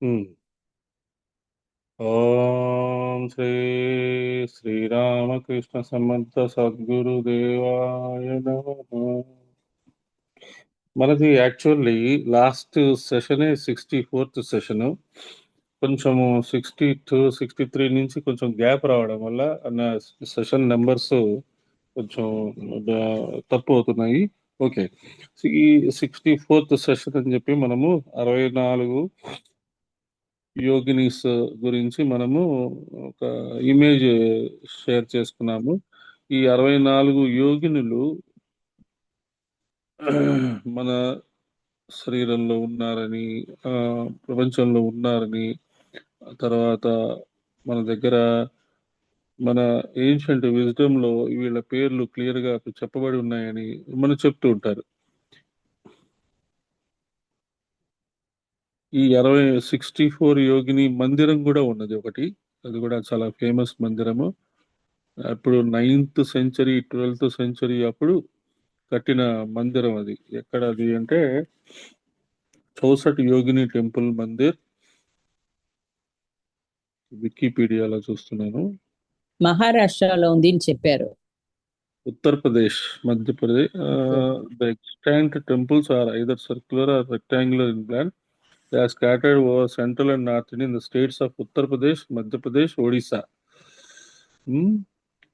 ఉమ్. ఓం శ్రీ శ్రీరామకృష్ణ సమర్థ సద్గురుదేవాయ నమః. మనది యాక్చువల్లీ లాస్ట్ సెషనే 64th సెషన్. కొంచెము 62 63 నుంచి కొంచెం గ్యాప్ రావడం వల్ల నా సెషన్ నెంబర్స్ కొంచెం తప్పు అవుతున్నాయి. ఓకే, ఈ 64th సెషన్ అని చెప్పి మనము 64 యోగినీస్ గురించి మనము ఒక ఇమేజ్ షేర్ చేసుకున్నాము. ఈ 64 యోగినులు మన శరీరంలో ఉన్నారని, ఆ, ప్రపంచంలో ఉన్నారని, తర్వాత మన దగ్గర మన ఏన్షియంట్ విజ్డమ్ లో వీళ్ళ పేర్లు క్లియర్ గా చెప్పబడి ఉన్నాయని మనం చెప్తూ ఉంటారు. ఈ 64 యోగిని మందిరం కూడా ఉన్నది ఒకటి. అది కూడా చాలా ఫేమస్ మందిరము. అప్పుడు 9th సెంచరీ 12th సెంచరీ అప్పుడు కట్టిన మందిరం అది. ఎక్కడ అది అంటే 64 యోగిని టెంపుల్ మందిర్. వికీపీడియాలో చూస్తున్నాను. మహారాష్ట్రలో ఉంది అని చెప్పారు. Uttar Pradesh, Madhya Pradesh. The extant temples are either circular or rectangular in plan. They are scattered over central and north in the states of Uttar Pradesh, Madhya Pradesh, Odisha.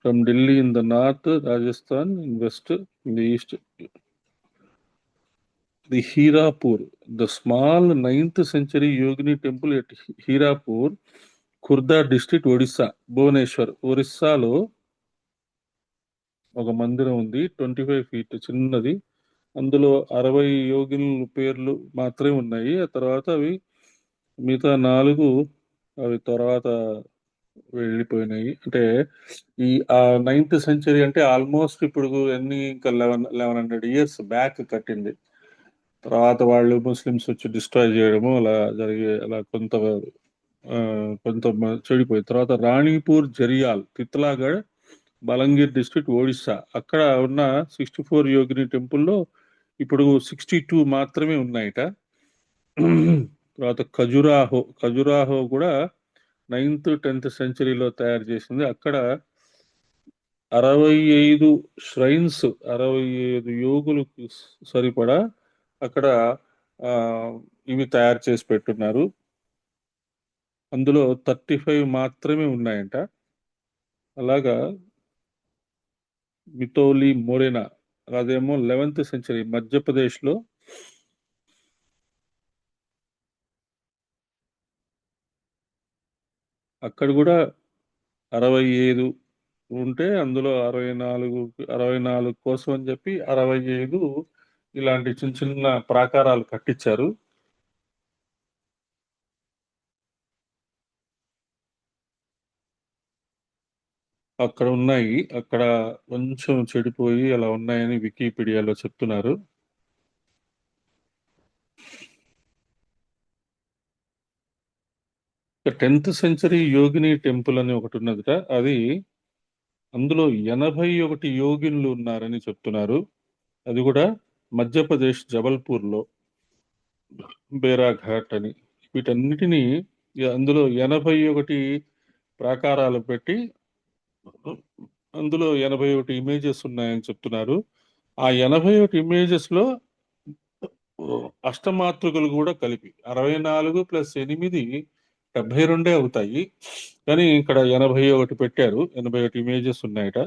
From Delhi in the north, Rajasthan in west, in the east. The Hirapur, the small 9th century Yogini temple at Hirapur, Khurda district, Odisha, Bhubaneswar, ఒరిస్సాలో ఒక మందిరం ఉంది. 25 feet చిన్నది. అందులో 60 యోగినుల పేర్లు మాత్రమే ఉన్నాయి. ఆ తర్వాత అవి మిగతా 4 అవి తర్వాత వెళ్ళిపోయినాయి. అంటే ఈ 9th సెంచరీ అంటే ఆల్మోస్ట్ ఇప్పుడు ఇంకా 1100 ఇయర్స్ బ్యాక్ కట్టింది. తర్వాత వాళ్ళు ముస్లిమ్స్ వచ్చి డిస్ట్రాయ్ చేయడము అలా జరిగే, అలా కొంత కొంత చెడిపోయి తర్వాత రాణిపూర్ జరియాల్, తిత్లాగఢ్, బలంగీర్ డిస్ట్రిక్ట్, ఒడిస్సా, అక్కడ ఉన్న 64 యోగిని టెంపుల్లో ఇప్పుడు 62 మాత్రమే ఉన్నాయట. తర్వాత ఖజురాహో కూడా 9th 10th సెంచరీలో తయారు చేసింది. అక్కడ 65 ష్రైన్స్, 65 యోగులకు సరిపడా అక్కడ ఇవి తయారు చేసి పెట్టున్నారు. అందులో 35 మాత్రమే ఉన్నాయంట. అలాగా మితౌలి మొరేనా, అదేమో 11th సెంచరీ మధ్యప్రదేశ్లో. అక్కడ కూడా 65 ఉంటే అందులో 64 కోసం అని చెప్పి 65 ఇలాంటి చిన్న చిన్న ప్రాకారాలు కట్టించారు. అక్కడ ఉన్నాయి, అక్కడ కొంచెం చెడిపోయి అలా ఉన్నాయని వికీపీడియాలో చెప్తున్నారు. ఇక 10th సెంచరీ యోగిని టెంపుల్ అని ఒకటి ఉన్నదిట. అది అందులో 81 యోగినులు ఉన్నారని చెప్తున్నారు. అది కూడా మధ్యప్రదేశ్ జబల్పూర్లో, బేరాఘాట్ అని. వీటన్నిటినీ అందులో 81 ప్రాకారాలు పెట్టి అందులో 81 ఇమేజెస్ ఉన్నాయని చెప్తున్నారు. ఆ 81 ఇమేజెస్ లో అష్టమాతృకలు కూడా కలిపి 64 + 8 72 అవుతాయి. కానీ ఇక్కడ 81 పెట్టారు. 81 ఇమేజెస్ ఉన్నాయట.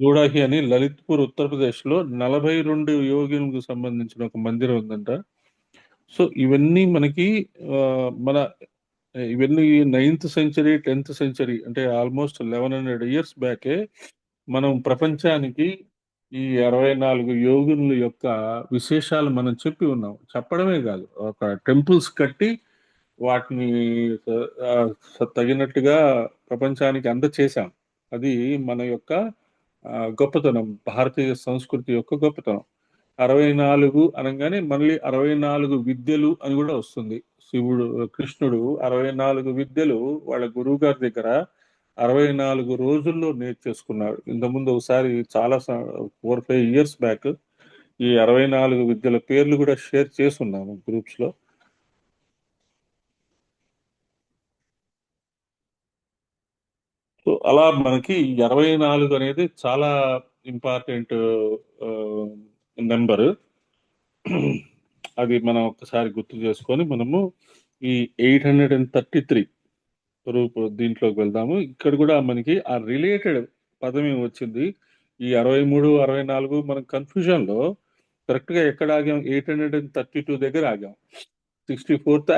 గూడాహి అని లలిత్పూర్ ఉత్తరప్రదేశ్ లో 42 యోగినులకు సంబంధించిన ఒక మందిరం ఉందంట. సో ఇవన్నీ మనకి మన ఇవన్నీ 9th సెంచరీ 10th సెంచరీ అంటే ఆల్మోస్ట్ 1100 ఇయర్స్ బ్యాకే మనం ప్రపంచానికి ఈ 64 యోగునుల యొక్క విశేషాలు మనం చెప్పి ఉన్నాం. చెప్పడమే కాదు, ఒక టెంపుల్స్ కట్టి వాటిని ఆ, తగినట్టుగా ప్రపంచానికి అందచేశాం. అది మన యొక్క గొప్పతనం, భారతీయ సంస్కృతి యొక్క గొప్పతనం. 64 అనగానే మళ్ళీ 64 విద్యలు అని కూడా వస్తుంది. శివుడు, కృష్ణుడు 64 విద్యలు వాళ్ళ గురువు గారి దగ్గర 64 రోజుల్లో నేర్చేసుకున్నాడు. ఇంతకుముందు ఒకసారి చాలా 4-5 ఇయర్స్ బ్యాక్ ఈ 64 విద్యల పేర్లు కూడా షేర్ చేస్తున్నాము గ్రూప్స్ లో. సో అలా మనకి 64 అనేది చాలా ఇంపార్టెంట్ నెంబర్. అది మనం ఒక్కసారి గుర్తు చేసుకొని మనము ఈ 833 రూపు దీంట్లోకి వెళ్దాము. ఇక్కడ కూడా మనకి ఆ రిలేటెడ్ పదం ఏమి వచ్చింది. ఈ 63 64 మనం కన్ఫ్యూజన్ లో కరెక్ట్ గా ఎక్కడ ఆగాం? 832 దగ్గర ఆగాం. 64th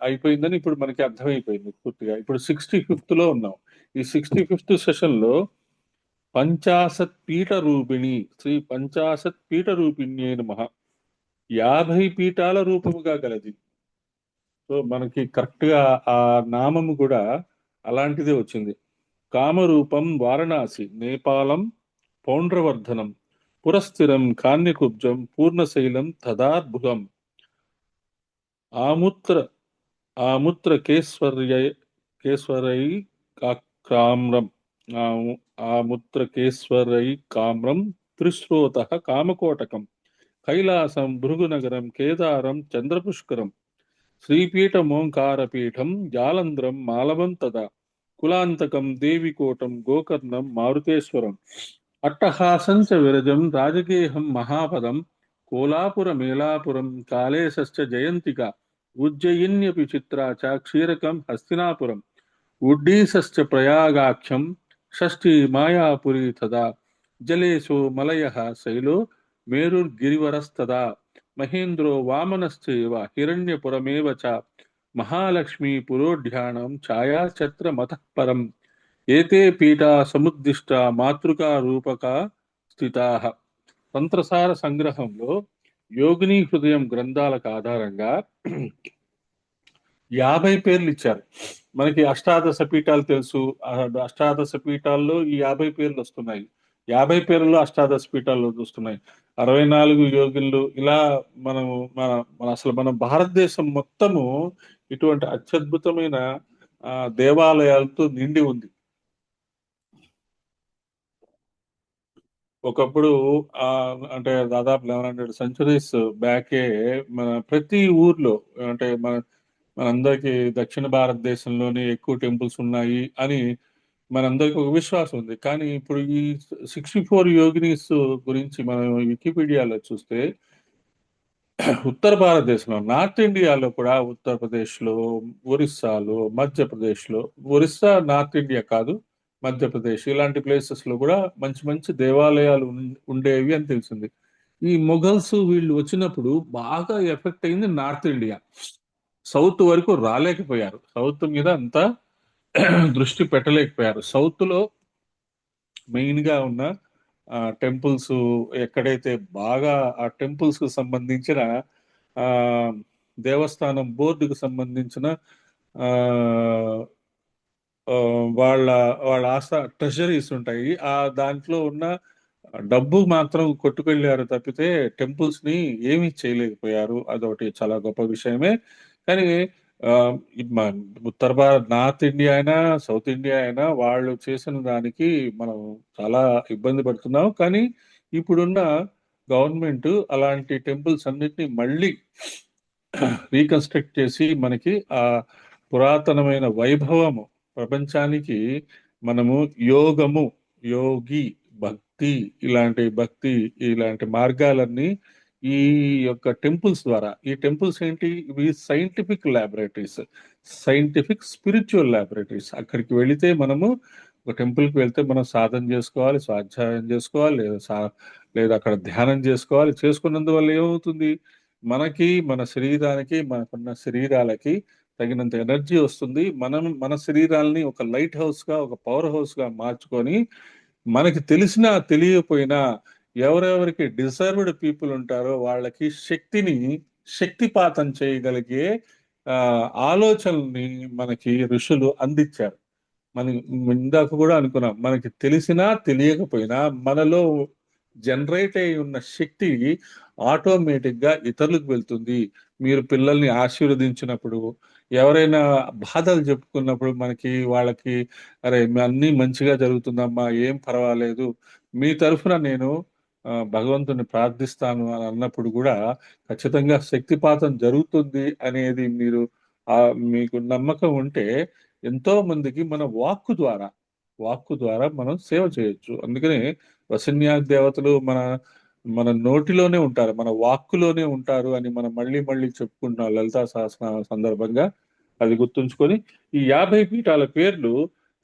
అయిపోయిందని ఇప్పుడు మనకి అర్థమైపోయింది పూర్తిగా. ఇప్పుడు 65th లో ఉన్నాం. ఈ 65th సెషన్ లో పంచాశత్ పీఠ రూపిణి శ్రీ పంచాశత్ పీఠ రూపిణ్యే నమః, 50 పీఠాల రూపముగా గలది. సో మనకి కరెక్ట్ గా ఆ నామము కూడా అలాంటిదే వచ్చింది. కామరూపం వారణాసి నేపాలం పౌండ్రవర్ధనం పురస్థిరం కాన్యకుబ్జం పూర్ణశైలం తదాద్భుతం ఆముత్ర ఆముత్ర కేశ్వరై కామ్రం ఆముత్ర కేశ్వరై కామ్రం త్రిశ్రోత కామకోటకం కైలాసం భృగునగరం కేదారం చంద్రపుష్కరం శ్రీపీఠమోంకారపీఠం జాలంధ్రం మాలవం తదా కులాంతకం దేవికోటం గోకర్ణం మారుతేశ్వరం అట్టహాసం చ విరజం రాజగేహం మహాపదం కోలాపురమేలాపురం కాళేశశ్చ జయంతిక ఉజ్జయిన్యపి చిత్రా చ క్షీరకం హస్తినాపురం ఉడ్డీసశ్చ ప్రయాగాఖ్యం షష్ఠీ మాయాపురీ తదా జలేశో మలయః శైలో మేరుర్గిరివరస్తదా మహేంద్రో వామనశ్చైవ హిరణ్యపురమేవ చ మహాలక్ష్మీ పురోఢ్యానం ఛాయాఛత్రమతః పరం ఏతే పీఠా సముద్దిష్ట మాతృకా రూపక స్థితాః. తంత్రసార సంగ్రహంలో యోగిని హృదయం గ్రంథాలకు ఆధారంగా 50 పేర్లు ఇచ్చారు. మనకి అష్టాదశ పీఠాలు తెలుసు. అష్టాదశ పీఠాల్లో ఈ 50 పేర్లు వస్తున్నాయి. 50 పేర్లలో అష్టాదశ పీఠాల్లో వస్తున్నాయి. 64 యోగులు ఇలా మనము మన మన అసలు మన భారతదేశం మొత్తము ఇటువంటి అత్యద్భుతమైన దేవాలయాలతో నిండి ఉంది. ఒకప్పుడు ఆ అంటే దాదాపు 1100 సెంచరీస్ బ్యాకే మన ప్రతి ఊర్లో అంటే మనందరికి దక్షిణ భారతదేశంలోనే ఎక్కువ టెంపుల్స్ ఉన్నాయి అని మనందరికి ఒక విశ్వాసం ఉంది. కానీ ఇప్పుడు ఈ 64 యోగినీస్ గురించి మనం వికీపీడియాలో చూస్తే ఉత్తర భారతదేశంలో నార్త్ ఇండియాలో కూడా ఉత్తరప్రదేశ్లో, ఒరిస్సాలో, మధ్యప్రదేశ్లో, ఒరిస్సా నార్త్ ఇండియా కాదు మధ్యప్రదేశ్ ఇలాంటి ప్లేసెస్ లో కూడా మంచి మంచి దేవాలయాలు ఉండేవి అని తెలిసింది. ఈ మొఘల్స్ వీళ్ళు వచ్చినప్పుడు బాగా ఎఫెక్ట్ అయింది నార్త్ ఇండియా. సౌత్ వరకు రాలేకపోయారు. సౌత్ మీద అంతా దృష్టి పెట్టలేకపోయారు. సౌత్ లో మెయిన్ గా ఉన్న టెంపుల్స్ ఎక్కడైతే బాగా ఆ టెంపుల్స్ కు సంబంధించిన ఆ దేవస్థానం బోర్డుకు సంబంధించిన ఆ ఆ, వాళ్ళ వాళ్ళ ట్రెజరీస్ ఉంటాయి. ఆ దాంట్లో ఉన్న డబ్బు మాత్రం కొట్టుకెళ్ళారు తప్పితే టెంపుల్స్ ని ఏమీ చేయలేకపోయారు. అదొకటి చాలా గొప్ప విషయమే. కానీ ఆ, ఉత్తర భారత్ నార్త్ ఇండియా అయినా సౌత్ ఇండియా అయినా వాళ్ళు చేసిన దానికి మనం చాలా ఇబ్బంది పడుతున్నాం. కానీ ఇప్పుడున్న గవర్నమెంట్ అలాంటి టెంపుల్స్ అన్నిటిని మళ్ళీ రీకన్స్ట్రక్ట్ చేసి మనకి ఆ పురాతనమైన వైభవము ప్రపంచానికి మనము యోగము, యోగి, భక్తి ఇలాంటి మార్గాలన్నీ ఈ యొక్క టెంపుల్స్ ద్వారా. ఈ టెంపుల్స్ ఏంటి? ఇవి scientific laboratories, scientific spiritual laboratories. అక్కడికి వెళితే మనము ఒక టెంపుల్కి వెళ్తే మనం సాధన చేసుకోవాలి, స్వాధ్యాయం చేసుకోవాలి, లేదా అక్కడ ధ్యానం చేసుకోవాలి. చేసుకున్నందువల్ల ఏమవుతుంది? మనకి మన శరీరానికి మనకున్న శరీరాలకి తగినంత ఎనర్జీ వస్తుంది. మనం మన శరీరాల్ని ఒక లైట్ హౌస్ గా, ఒక పవర్ హౌస్ గా మార్చుకొని మనకి తెలిసినా తెలియకపోయినా ఎవరెవరికి డిజర్వ్డ్ పీపుల్ ఉంటారో వాళ్ళకి శక్తిపాతం చేయగలిగే ఆ ఆలోచనల్ని మనకి ఋషులు అందించారు. మనం ఇందాక కూడా అనుకున్నాం, మనకి తెలిసినా తెలియకపోయినా మనలో జనరేట్ అయి ఉన్న శక్తి ఆటోమేటిక్ గా ఇతరులకు వెళ్తుంది. మీరు పిల్లల్ని ఆశీర్వదించినప్పుడు, ఎవరైనా బాధలు చెప్పుకున్నప్పుడు మనకి వాళ్ళకి అరే అన్నీ మంచిగా జరుగుతుందమ్మా, ఏం పర్వాలేదు, మీ తరఫున నేను భగవంతుని ప్రార్థిస్తాను అని అన్నప్పుడు కూడా ఖచ్చితంగా శక్తిపాతం జరుగుతుంది అనేది ఆ, మీకు నమ్మకం ఉంటే ఎంతో మందికి మన వాక్కు ద్వారా మనం సేవ చేయొచ్చు. అందుకని వశన్యాగ్ దేవతలు మన మన నోటిలోనే ఉంటారు, మన వాక్కులోనే ఉంటారు అని మనం మళ్ళీ మళ్ళీ చెప్పుకుంటున్నాం లలితా సహస్రనామ సందర్భంగా. అది గుర్తుంచుకొని ఈ 50 పీఠాల పేర్లు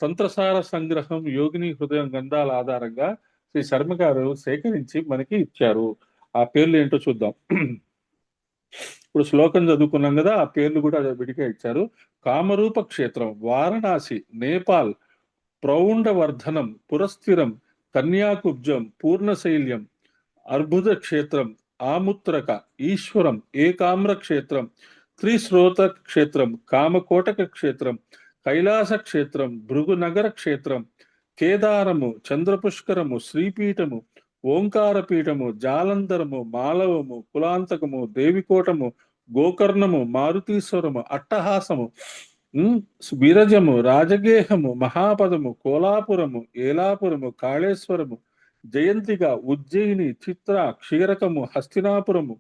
తంత్రసార సంగ్రహం యోగిని హృదయం గ్రంథాల ఆధారంగా శ్రీ శర్మ గారు సేకరించి మనకి ఇచ్చారు. ఆ పేర్లు ఏంటో చూద్దాం. ఇప్పుడు శ్లోకం చదువుకున్నాం కదా, ఆ పేర్లు కూడా విడిగా ఇచ్చారు. కామరూప క్షేత్రం వారణాసి, నేపాల్, ప్రౌండవర్ధనం, పురస్థిరం, కన్యాకుబ్జం, పూర్ణశైల్యం, అర్బుద క్షేత్రం, ఆముత్రక, ఈశ్వరం, ఏకామ్ర క్షేత్రం, త్రిశ్రోత క్షేత్రం, కామకోటక క్షేత్రం, కైలాస క్షేత్రం, భృగునగర క్షేత్రం, కేదారము, చంద్రపుష్కరము, శ్రీపీఠము, ఓంకారపీఠము, జాలంధరము, మాలవము, కులాంతకము, దేవికోటము, గోకర్ణము, మారుతీశ్వరము, అట్టహాసము, విరజము, రాజగేహము, మహాపదము, కోలాపురము, ఏలాపురము, కాళేశ్వరము, జయంతిక, ఉజ్జయిని, చిత్ర, క్షీరకము, హస్తినాపురము,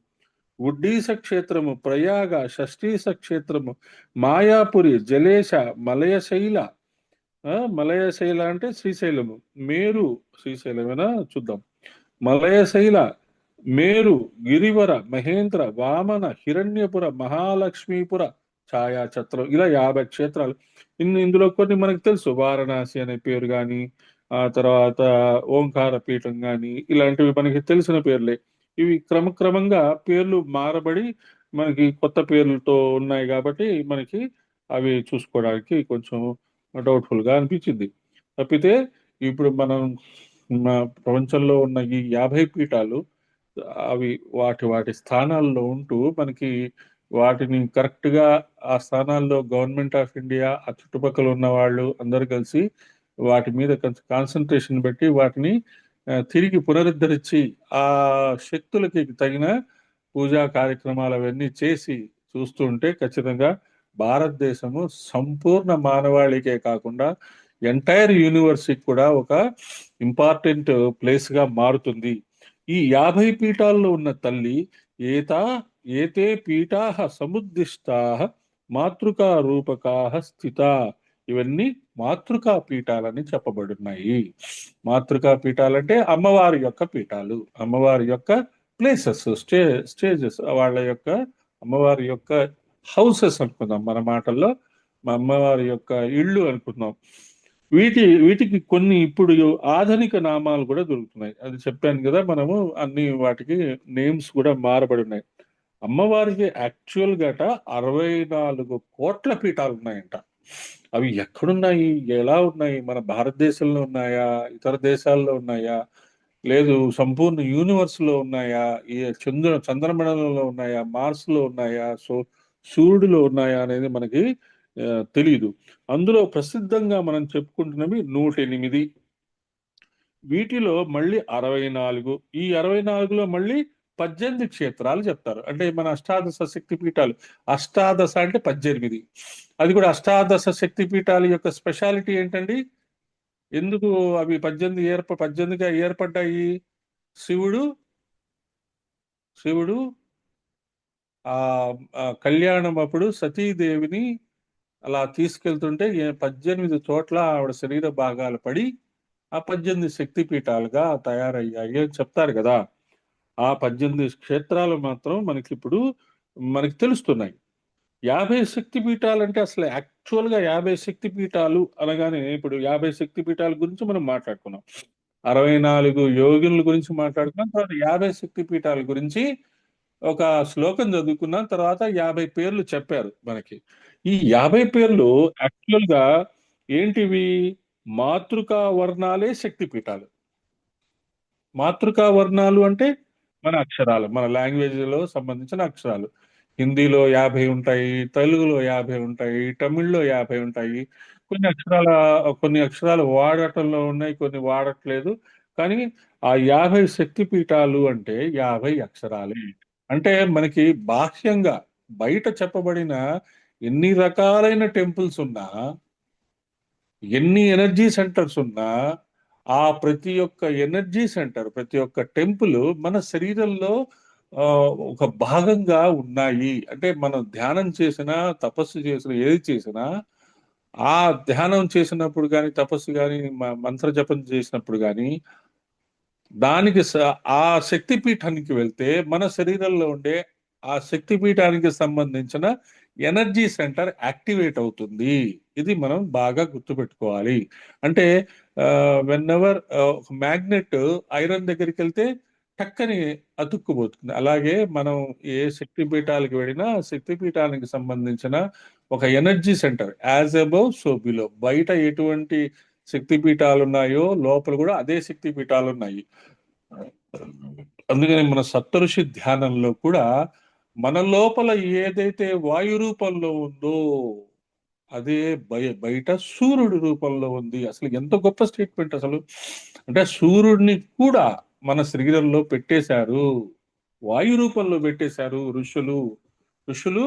ఉడ్డీస క్షేత్రము, ప్రయాగ, షష్ఠీస క్షేత్రము, మాయాపురి, జలేశ, మలయశైల. మలయశైల అంటే శ్రీశైలము, మేరు, శ్రీశైలమేనా చూద్దాం. మలయశైల, మేరు, గిరివర, మహేంద్ర, వామన, హిరణ్యపుర, మహాలక్ష్మీపుర, ఛాయాఛత్రం, ఇలా 50 క్షేత్రాలు. ఇందులో కొన్ని మనకు తెలుసు, వారణాసి అనే పేరు కానీ, ఆ తర్వాత ఓంకార పీఠం కానీ, ఇలాంటివి మనకి తెలిసిన పేర్లే. ఇవి క్రమక్రమంగా పేర్లు మారబడి మనకి కొత్త పేర్లతో ఉన్నాయి కాబట్టి మనకి అవి చూసుకోవడానికి కొంచెం డౌట్ఫుల్ గా అనిపించింది. తప్పితే ఇప్పుడు మనం ప్రపంచంలో ఉన్న ఈ 50 పీఠాలు అవి వాటి వాటి స్థానాల్లో ఉంటూ మనకి వాటిని కరెక్ట్ గా ఆ స్థానాల్లో గవర్నమెంట్ ఆఫ్ ఇండియా, ఆ చుట్టుపక్కల ఉన్న వాళ్ళు అందరు కలిసి వాటి మీద కొంచెం కాన్సన్ట్రేషన్ పెట్టి వాటిని తిరిగి పునరుద్ధరించి ఆ శక్తులకి తగిన పూజా కార్యక్రమాలు అవన్నీ చేసి చూస్తూ ఉంటే ఖచ్చితంగా భారతదేశము సంపూర్ణ మానవాళికే కాకుండా ఎంటైర్ యూనివర్స్కి కూడా ఒక ఇంపార్టెంట్ ప్లేస్ గా మారుతుంది. ఈ 50 పీఠాల్లో ఉన్న తల్లి ఏతా ఏతే పీఠా సముద్దిష్టా మాతృకా రూపకా స్థిత, ఇవన్నీ మాతృకా పీఠాలని చెప్పబడున్నాయి. మాతృకా పీఠాలంటే అమ్మవారి యొక్క పీఠాలు, అమ్మవారి యొక్క ప్లేసెస్, స్టేజెస్, వాళ్ళ యొక్క అమ్మవారి యొక్క హౌసెస్ అనుకుందాం మన మాటల్లో, మా అమ్మవారి యొక్క ఇళ్ళు అనుకుందాం. వీటికి కొన్ని ఇప్పుడు ఆధునిక నామాలు కూడా దొరుకుతున్నాయి. అది చెప్పాను కదా, మనము అన్ని వాటికి నేమ్స్ కూడా మారబడి ఉన్నాయి. అమ్మవారికి యాక్చువల్ గట 64 కోట్ల పీఠాలు ఉన్నాయంట. అవి ఎక్కడున్నాయి, ఎలా ఉన్నాయి, మన భారతదేశంలో ఉన్నాయా, ఇతర దేశాల్లో ఉన్నాయా, లేదు సంపూర్ణ యూనివర్స్ లో ఉన్నాయా, ఈ చంద్రమండలంలో ఉన్నాయా, మార్స్ లో ఉన్నాయా, సూర్యుడిలో ఉన్నాయా అనేది మనకి తెలియదు. అందులో ప్రసిద్ధంగా మనం చెప్పుకుంటున్నవి 108. వీటిలో మళ్ళీ 64, ఈ 64లో మళ్ళీ 18 క్షేత్రాలు చెప్తారు. అంటే మన అష్టాదశ శక్తి పీఠాలు, అష్టాదశ అంటే 18. అది కూడా అష్టాదశ శక్తి పీఠాల యొక్క స్పెషాలిటీ ఏంటండి? ఎందుకు అవి 18గా ఏర్పడ్డాయి? శివుడు శివుడు ఆ కళ్యాణం అప్పుడు సతీదేవిని అలా తీసుకెళ్తుంటే 18 చోట్ల ఆవిడ శరీర భాగాలు పడి ఆ 18 శక్తి పీఠాలుగా తయారయ్యాయి అని చెప్తారు కదా. ఆ 18 క్షేత్రాలు మాత్రం మనకి తెలుస్తున్నాయి. 50 శక్తి పీఠాలు అంటే అసలు యాక్చువల్ గా 50 శక్తి పీఠాలు అనగానే ఇప్పుడు 50 శక్తి పీఠాల గురించి మనం మాట్లాడుకున్నాం, 64 యోగుల గురించి మాట్లాడుకున్నాం, తర్వాత 50 శక్తి పీఠాల గురించి ఒక శ్లోకం చదువుకున్నాం, తర్వాత 50 పేర్లు చెప్పారు మనకి. ఈ 50 పేర్లు యాక్చువల్ గా ఏంటివి? మాతృకా వర్ణాలే శక్తి పీఠాలు. మాతృకా వర్ణాలు అంటే మన అక్షరాలు, మన లాంగ్వేజ్ లో సంబంధించిన అక్షరాలు. హిందీలో 50 ఉంటాయి, తెలుగులో 50 ఉంటాయి, తమిళ్లో 50 ఉంటాయి. కొన్ని అక్షరాలు వాడటంలో ఉన్నాయి, కొన్ని వాడట్లేదు. కానీ ఆ 50 శక్తి పీఠాలు అంటే 50 అక్షరాలే. అంటే మనకి బాహ్యంగా బయట చెప్పబడిన ఎన్ని రకాలైన టెంపుల్స్ ఉన్నా, ఎన్ని ఎనర్జీ సెంటర్స్ ఉన్నా, ఆ ప్రతి ఒక్క ఎనర్జీ సెంటర్, ప్రతి ఒక్క టెంపుల్ మన శరీరంలో ఆ, ఒక భాగంగా ఉన్నాయి. అంటే మనం ధ్యానం చేసినా, తపస్సు చేసినా, ఏది చేసినా ఆ ధ్యానం చేసినప్పుడు కానీ, తపస్సు కానీ, మంత్ర జపం చేసినప్పుడు కానీ దానికి ఆ శక్తి పీఠానికి వెళ్తే మన శరీరంలో ఉండే ఆ శక్తి పీఠానికి సంబంధించిన ఎనర్జీ సెంటర్ యాక్టివేట్ అవుతుంది. ఇది మనం బాగా గుర్తుపెట్టుకోవాలి. అంటే వెన్ ఎవర్ ఒక మ్యాగ్నెట్ ఐరన్ దగ్గరికి వెళ్తే టక్కని అతుక్కుపోతుంది. అలాగే మనం ఏ శక్తి పీఠాలకు వెళ్ళినా శక్తి పీఠానికి సంబంధించిన ఒక energy centre as above so below. బయట ఎటువంటి శక్తి పీఠాలు ఉన్నాయో లోపల కూడా అదే శక్తి పీఠాలు ఉన్నాయి. అందుకని మన సప్తఋషి ధ్యానంలో కూడా మన లోపల ఏదైతే వాయు రూపంలో ఉందో అదే బయట సూర్యుడి రూపంలో ఉంది. అసలు ఎంత గొప్ప స్టేట్మెంట్ అసలు. అంటే సూర్యుడిని కూడా మన శరీరంలో పెట్టేశారు, వాయు రూపంలో పెట్టేశారు ఋషులు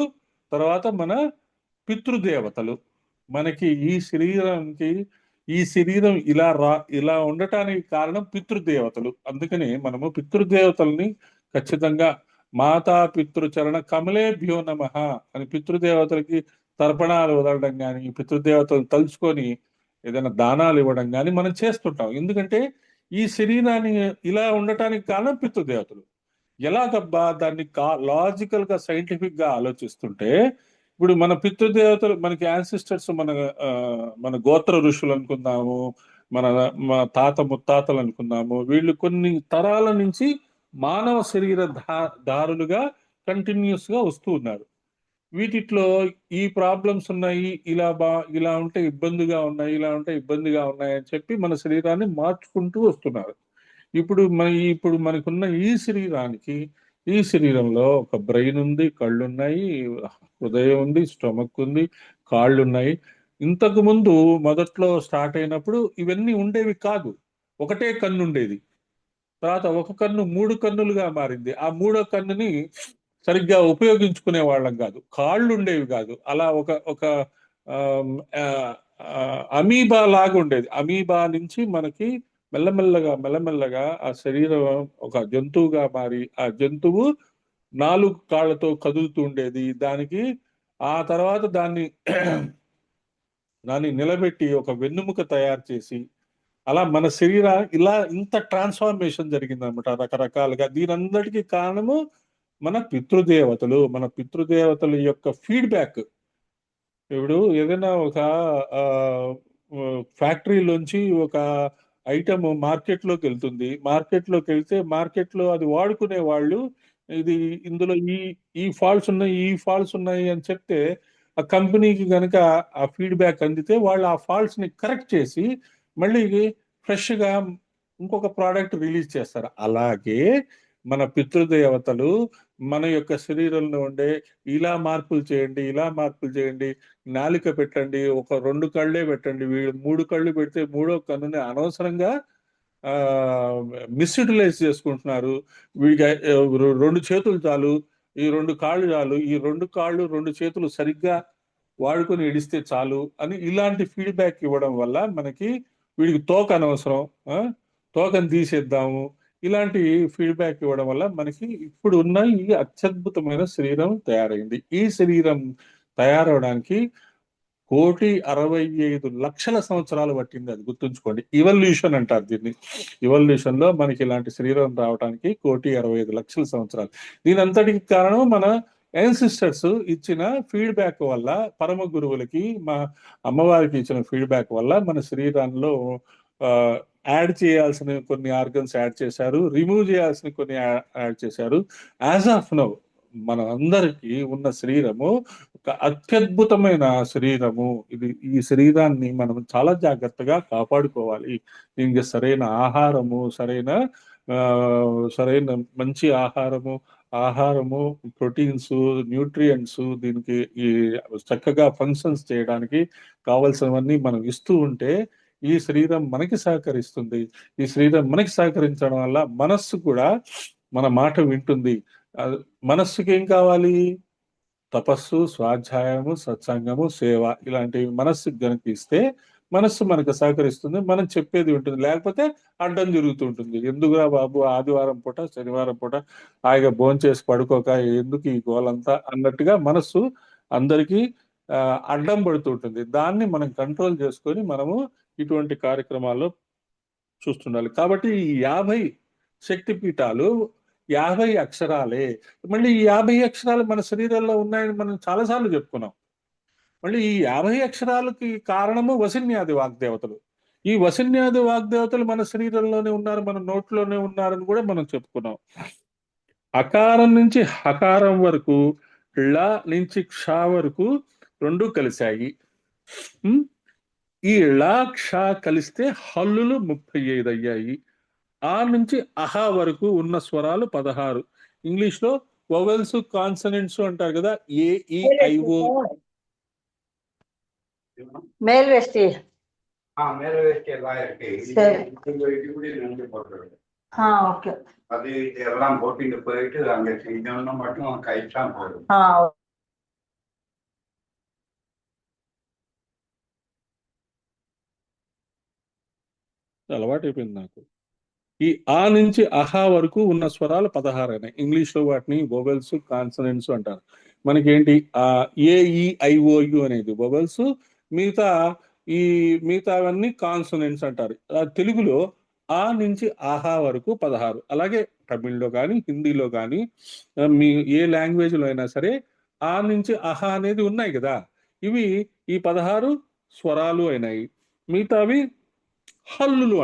తర్వాత మన పితృదేవతలు. మనకి ఈ శరీరం ఇలా ఉండటానికి కారణం పితృదేవతలు. అందుకని మనము పితృదేవతల్ని ఖచ్చితంగా మాతా పితృచరణ కమలేభ్యో నమః అని పితృదేవతలకి తర్పణాలు వదలడం కానీ, పితృదేవతలు తలుచుకొని ఏదైనా దానాలు ఇవ్వడం కానీ మనం చేస్తుంటాం. ఎందుకంటే ఈ శరీరాన్ని ఇలా ఉండటానికి కారణం పితృదేవతలు. ఎలాగబ్బా దాన్ని లాజికల్ గా సైంటిఫిక్ గా ఆలోచిస్తుంటే ఇప్పుడు మన పితృదేవతలు మనకి యాన్సిస్టర్స్, ఆ, మన గోత్ర ఋషులు అనుకుందాము, మన మా తాత ముత్తాతలు అనుకుందాము. వీళ్ళు కొన్ని తరాల నుంచి మానవ శరీర దారులుగా కంటిన్యూస్ గా వస్తూ ఉన్నారు. వీటిలో ఈ ప్రాబ్లమ్స్ ఉన్నాయి, ఇలా ఉంటే ఇబ్బందిగా ఉన్నాయి, ఇలా ఉంటే ఇబ్బందిగా ఉన్నాయి అని చెప్పి మన శరీరాన్ని మార్చుకుంటూ వస్తున్నారు. ఇప్పుడు మనకున్న ఈ శరీరంలో ఒక బ్రెయిన్ ఉంది, కళ్ళు ఉన్నాయి, హృదయం ఉంది, స్టమక్ ఉంది, కాళ్ళు ఉన్నాయి. ఇంతకు ముందు మొదట్లో స్టార్ట్ అయినప్పుడు ఇవన్నీ ఉండేవి కాదు. ఒకటే కన్ను ఉండేది. తర్వాత ఒక కన్ను 3 కన్నులుగా మారింది. ఆ మూడో కన్నుని సరిగ్గా ఉపయోగించుకునే వాళ్ళం కాదు. కాళ్ళు ఉండేవి కాదు. అలా ఒక ఒక అమీబా లాగా ఉండేది. అమీబా నుంచి మనకి మెల్లమెల్లగా ఆ శరీరం ఒక జంతువుగా మారి, ఆ జంతువు 4 కాళ్ళతో కదులుతూ ఉండేది. ఆ తర్వాత దాన్ని నిలబెట్టి ఒక వెన్నుముక తయారు చేసి అలా మన ఇంత ట్రాన్స్ఫార్మేషన్ జరిగింది అనమాట రకరకాలుగా. దీనందరికీ కారణము మన పితృదేవతల యొక్క ఫీడ్బ్యాక్. ఇప్పుడు ఏదైనా ఒక ఫ్యాక్టరీలోంచి ఒక ఐటమ్ మార్కెట్లోకి వెళ్తుంది. మార్కెట్లోకి వెళ్తే మార్కెట్లో అది వాడుకునే వాళ్ళు ఇది ఇందులో ఈ ఫాల్ట్స్ ఉన్నాయి అని చెప్తే ఆ కంపెనీకి గనక ఆ ఫీడ్బ్యాక్ అందితే వాళ్ళు ఆ ఫాల్ట్స్ ని కరెక్ట్ చేసి మళ్ళీ ఫ్రెష్ గా ఇంకొక ప్రోడక్ట్ రిలీజ్ చేస్తారు. అలాగే మన పితృదేవతలు మన యొక్క శరీరంలో ఉండే ఇలా మార్పులు చేయండి, నాలిక పెట్టండి, ఒక 2 కళ్ళే పెట్టండి, వీళ్ళు 3 కళ్ళు పెడితే మూడో కన్నుని అనవసరంగా ఆ మిస్యూటిలైజ్ చేసుకుంటున్నారు. వీడికి 2 చేతులు చాలు, ఈ 2 కాళ్ళు చాలు, ఈ 2 కాళ్ళు 2 చేతులు సరిగ్గా వాడుకొని ఇడిస్తే చాలు అని ఇలాంటి ఫీడ్బ్యాక్ ఇవ్వడం వల్ల మనకి వీడికి తోక అనవసరం, తోకని తీసేద్దాము, ఇలాంటి ఫీడ్బ్యాక్ ఇవ్వడం వల్ల మనకి ఇప్పుడు ఉన్న ఈ అత్యద్భుతమైన శరీరం తయారైంది. ఈ శరీరం తయారవడానికి 1,65,00,000 సంవత్సరాలు పట్టింది. అది గుర్తుంచుకోండి. ఇవల్యూషన్ అంటారు దీన్ని. ఇవల్యూషన్ లో మనకి ఇలాంటి శరీరం రావడానికి 1,65,00,000 సంవత్సరాలు. దీని అంతటికి కారణం మన యాన్సిస్టర్స్ ఇచ్చిన ఫీడ్బ్యాక్ వల్ల, పరమ గురువులకి, మా అమ్మవారికి ఇచ్చిన ఫీడ్బ్యాక్ వల్ల మన శరీరంలో యాడ్ చేయాల్సిన కొన్ని ఆర్గన్స్ యాడ్ చేశారు, రిమూవ్ చేయాల్సిన కొన్ని యాడ్ చేశారు. యాజ్ ఆఫ్ నౌ మన అందరికీ ఉన్న శరీరము ఒక అత్యద్భుతమైన శరీరము. ఈ శరీరాన్ని మనం చాలా జాగ్రత్తగా కాపాడుకోవాలి. దీనికి సరైన ఆహారము, సరైన మంచి ఆహారము, ప్రోటీన్స్, న్యూట్రియంట్స్ దీనికి ఈ చక్కగా ఫంక్షన్స్ చేయడానికి కావలసినవన్నీ మనం ఇస్తూ ఉంటే ఈ శరీరం మనకి సహకరిస్తుంది. ఈ శరీరం మనకి సహకరించడం వల్ల మనస్సు కూడా మన మాట వింటుంది. మనస్సుకి ఏం కావాలి? తపస్సు, స్వాధ్యాయము, సత్సంగము, సేవ, ఇలాంటివి మనస్సుకి గనక ఇస్తే మనస్సు మనకు సహకరిస్తుంది, మనం చెప్పేది ఉంటుంది. లేకపోతే అడ్డం జరుగుతూ ఉంటుంది. ఎందుకురా బాబు ఆదివారం పూట శనివారం పూట హాయిగా భోంచేసి పడుకోక ఎందుకు ఈ గోలంతా అన్నట్టుగా మనస్సు అందరికీ అడ్డం పడుతూ ఉంటుంది. దాన్ని మనం కంట్రోల్ చేసుకొని మనము ఇటువంటి కార్యక్రమాల్లో చూస్తుండాలి. కాబట్టి ఈ 50 శక్తి పీఠాలు 50 అక్షరాలే. మళ్ళీ ఈ 50 అక్షరాలు మన శరీరంలో ఉన్నాయని మనం చాలాసార్లు చెప్పుకున్నాం. మళ్ళీ ఈ 50 అక్షరాలకి కారణము వసిన్యాది వాగ్దేవతలు. ఈ వసిన్యాది వాగ్దేవతలు మన శరీరంలోనే ఉన్నారు, మన నోట్లోనే ఉన్నారని కూడా మనం చెప్పుకున్నాం. అకారం నుంచి హకారం వరకు, ళ నుంచి క్ష వరకు రెండు కలిశాయి. ఈ ళ క్ష కలిస్తే హల్లులు 35 అయ్యాయి. ఆ నుంచి అహా వరకు ఉన్న స్వరాలు 16. ఇంగ్లీష్ లో వొవెల్స్ కాన్సనెంట్స్ అంటారు కదా, AEIO. ಮೇಲ್ ವೆಸ್ಟಿ ಮೇಲೆ ವೇಸ್ಟ್ ಎಲ್ಲ இருக்கு. சரி. இப்படி நினைச்சு போட்டுருது. ಓಕೆ அது இதெல்லாம் போட்டிட்டு போயிட்டு அங்க செஞ்சோம்னா மட்டும் கைத்தான் போடும். అలవాటు అయిపోయింది నాకు. ఈ ఆ నుంచి అహా వరకు ఉన్న స్వరాలు 16 అయినాయి. ఇంగ్లీష్ లో వాటిని వొవెల్స్ కాన్సనెంట్స్ అంటారు. మనకేంటి ఆ AEIOU అనేది వొవెల్స్, మిగతావన్నీ కాన్సనెంట్స్ అంటారు. తెలుగులో ఆ నుంచి ఆహా వరకు 16. అలాగే తమిళ్లో కానీ హిందీలో కానీ మీ ఏ లాంగ్వేజ్ లో అయినా సరే ఆ నుంచి అహా అనేది ఉన్నాయి కదా, ఇవి ఈ 16 స్వరాలు అయినాయి. మిగతావి హల్లులు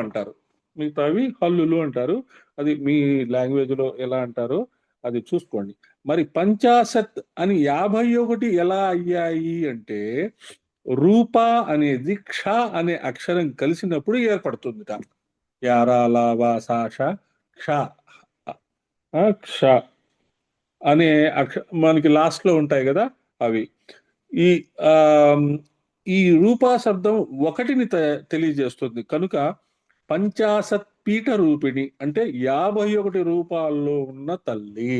అంటారు. అది మీ లాంగ్వేజ్ లో ఎలా అంటారో అది చూసుకోండి. మరి పంచాశత్ అని 51 ఎలా అయ్యాయి అంటే రూప అనేది క్ష అనే అక్షరం కలిసినప్పుడు ఏర్పడుతుందిట. యారాలావాసాష క్ష క్ష అనే మనకి లాస్ట్ లో ఉంటాయి కదా అవి. ఈ ఆ ఈ రూపా శబ్దం ఒకటిని తెలియజేస్తుంది కనుక పంచాశత్ పీఠ రూపిణి అంటే 51 రూపాల్లో ఉన్న తల్లి.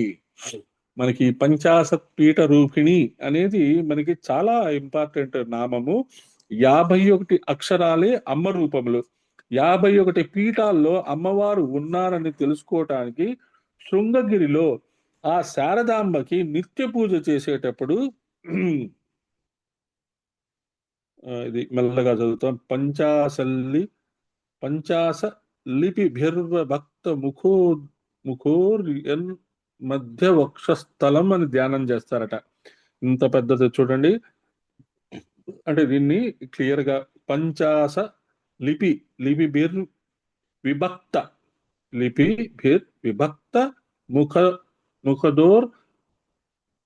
మనకి పంచాశత్ పీఠ రూపిణి అనేది మనకి చాలా ఇంపార్టెంట్ నామము. 51 అక్షరాలే అమ్మ రూపములు. 51 పీఠాల్లో అమ్మవారు ఉన్నారని తెలుసుకోవటానికి శృంగగిరిలో ఆ శారదాంబకి నిత్య పూజ చేసేటప్పుడు ఇది మెల్లగా చదువుతాం. పంచాశ లిపి భక్త ముఖోర్యన్ మధ్య వక్షస్థలం అని ధ్యానం చేస్తారట. ఇంత పెద్దది చూడండి. అంటే దీన్ని క్లియర్ గా పంచాశ లిపి విభక్త ముఖదోర్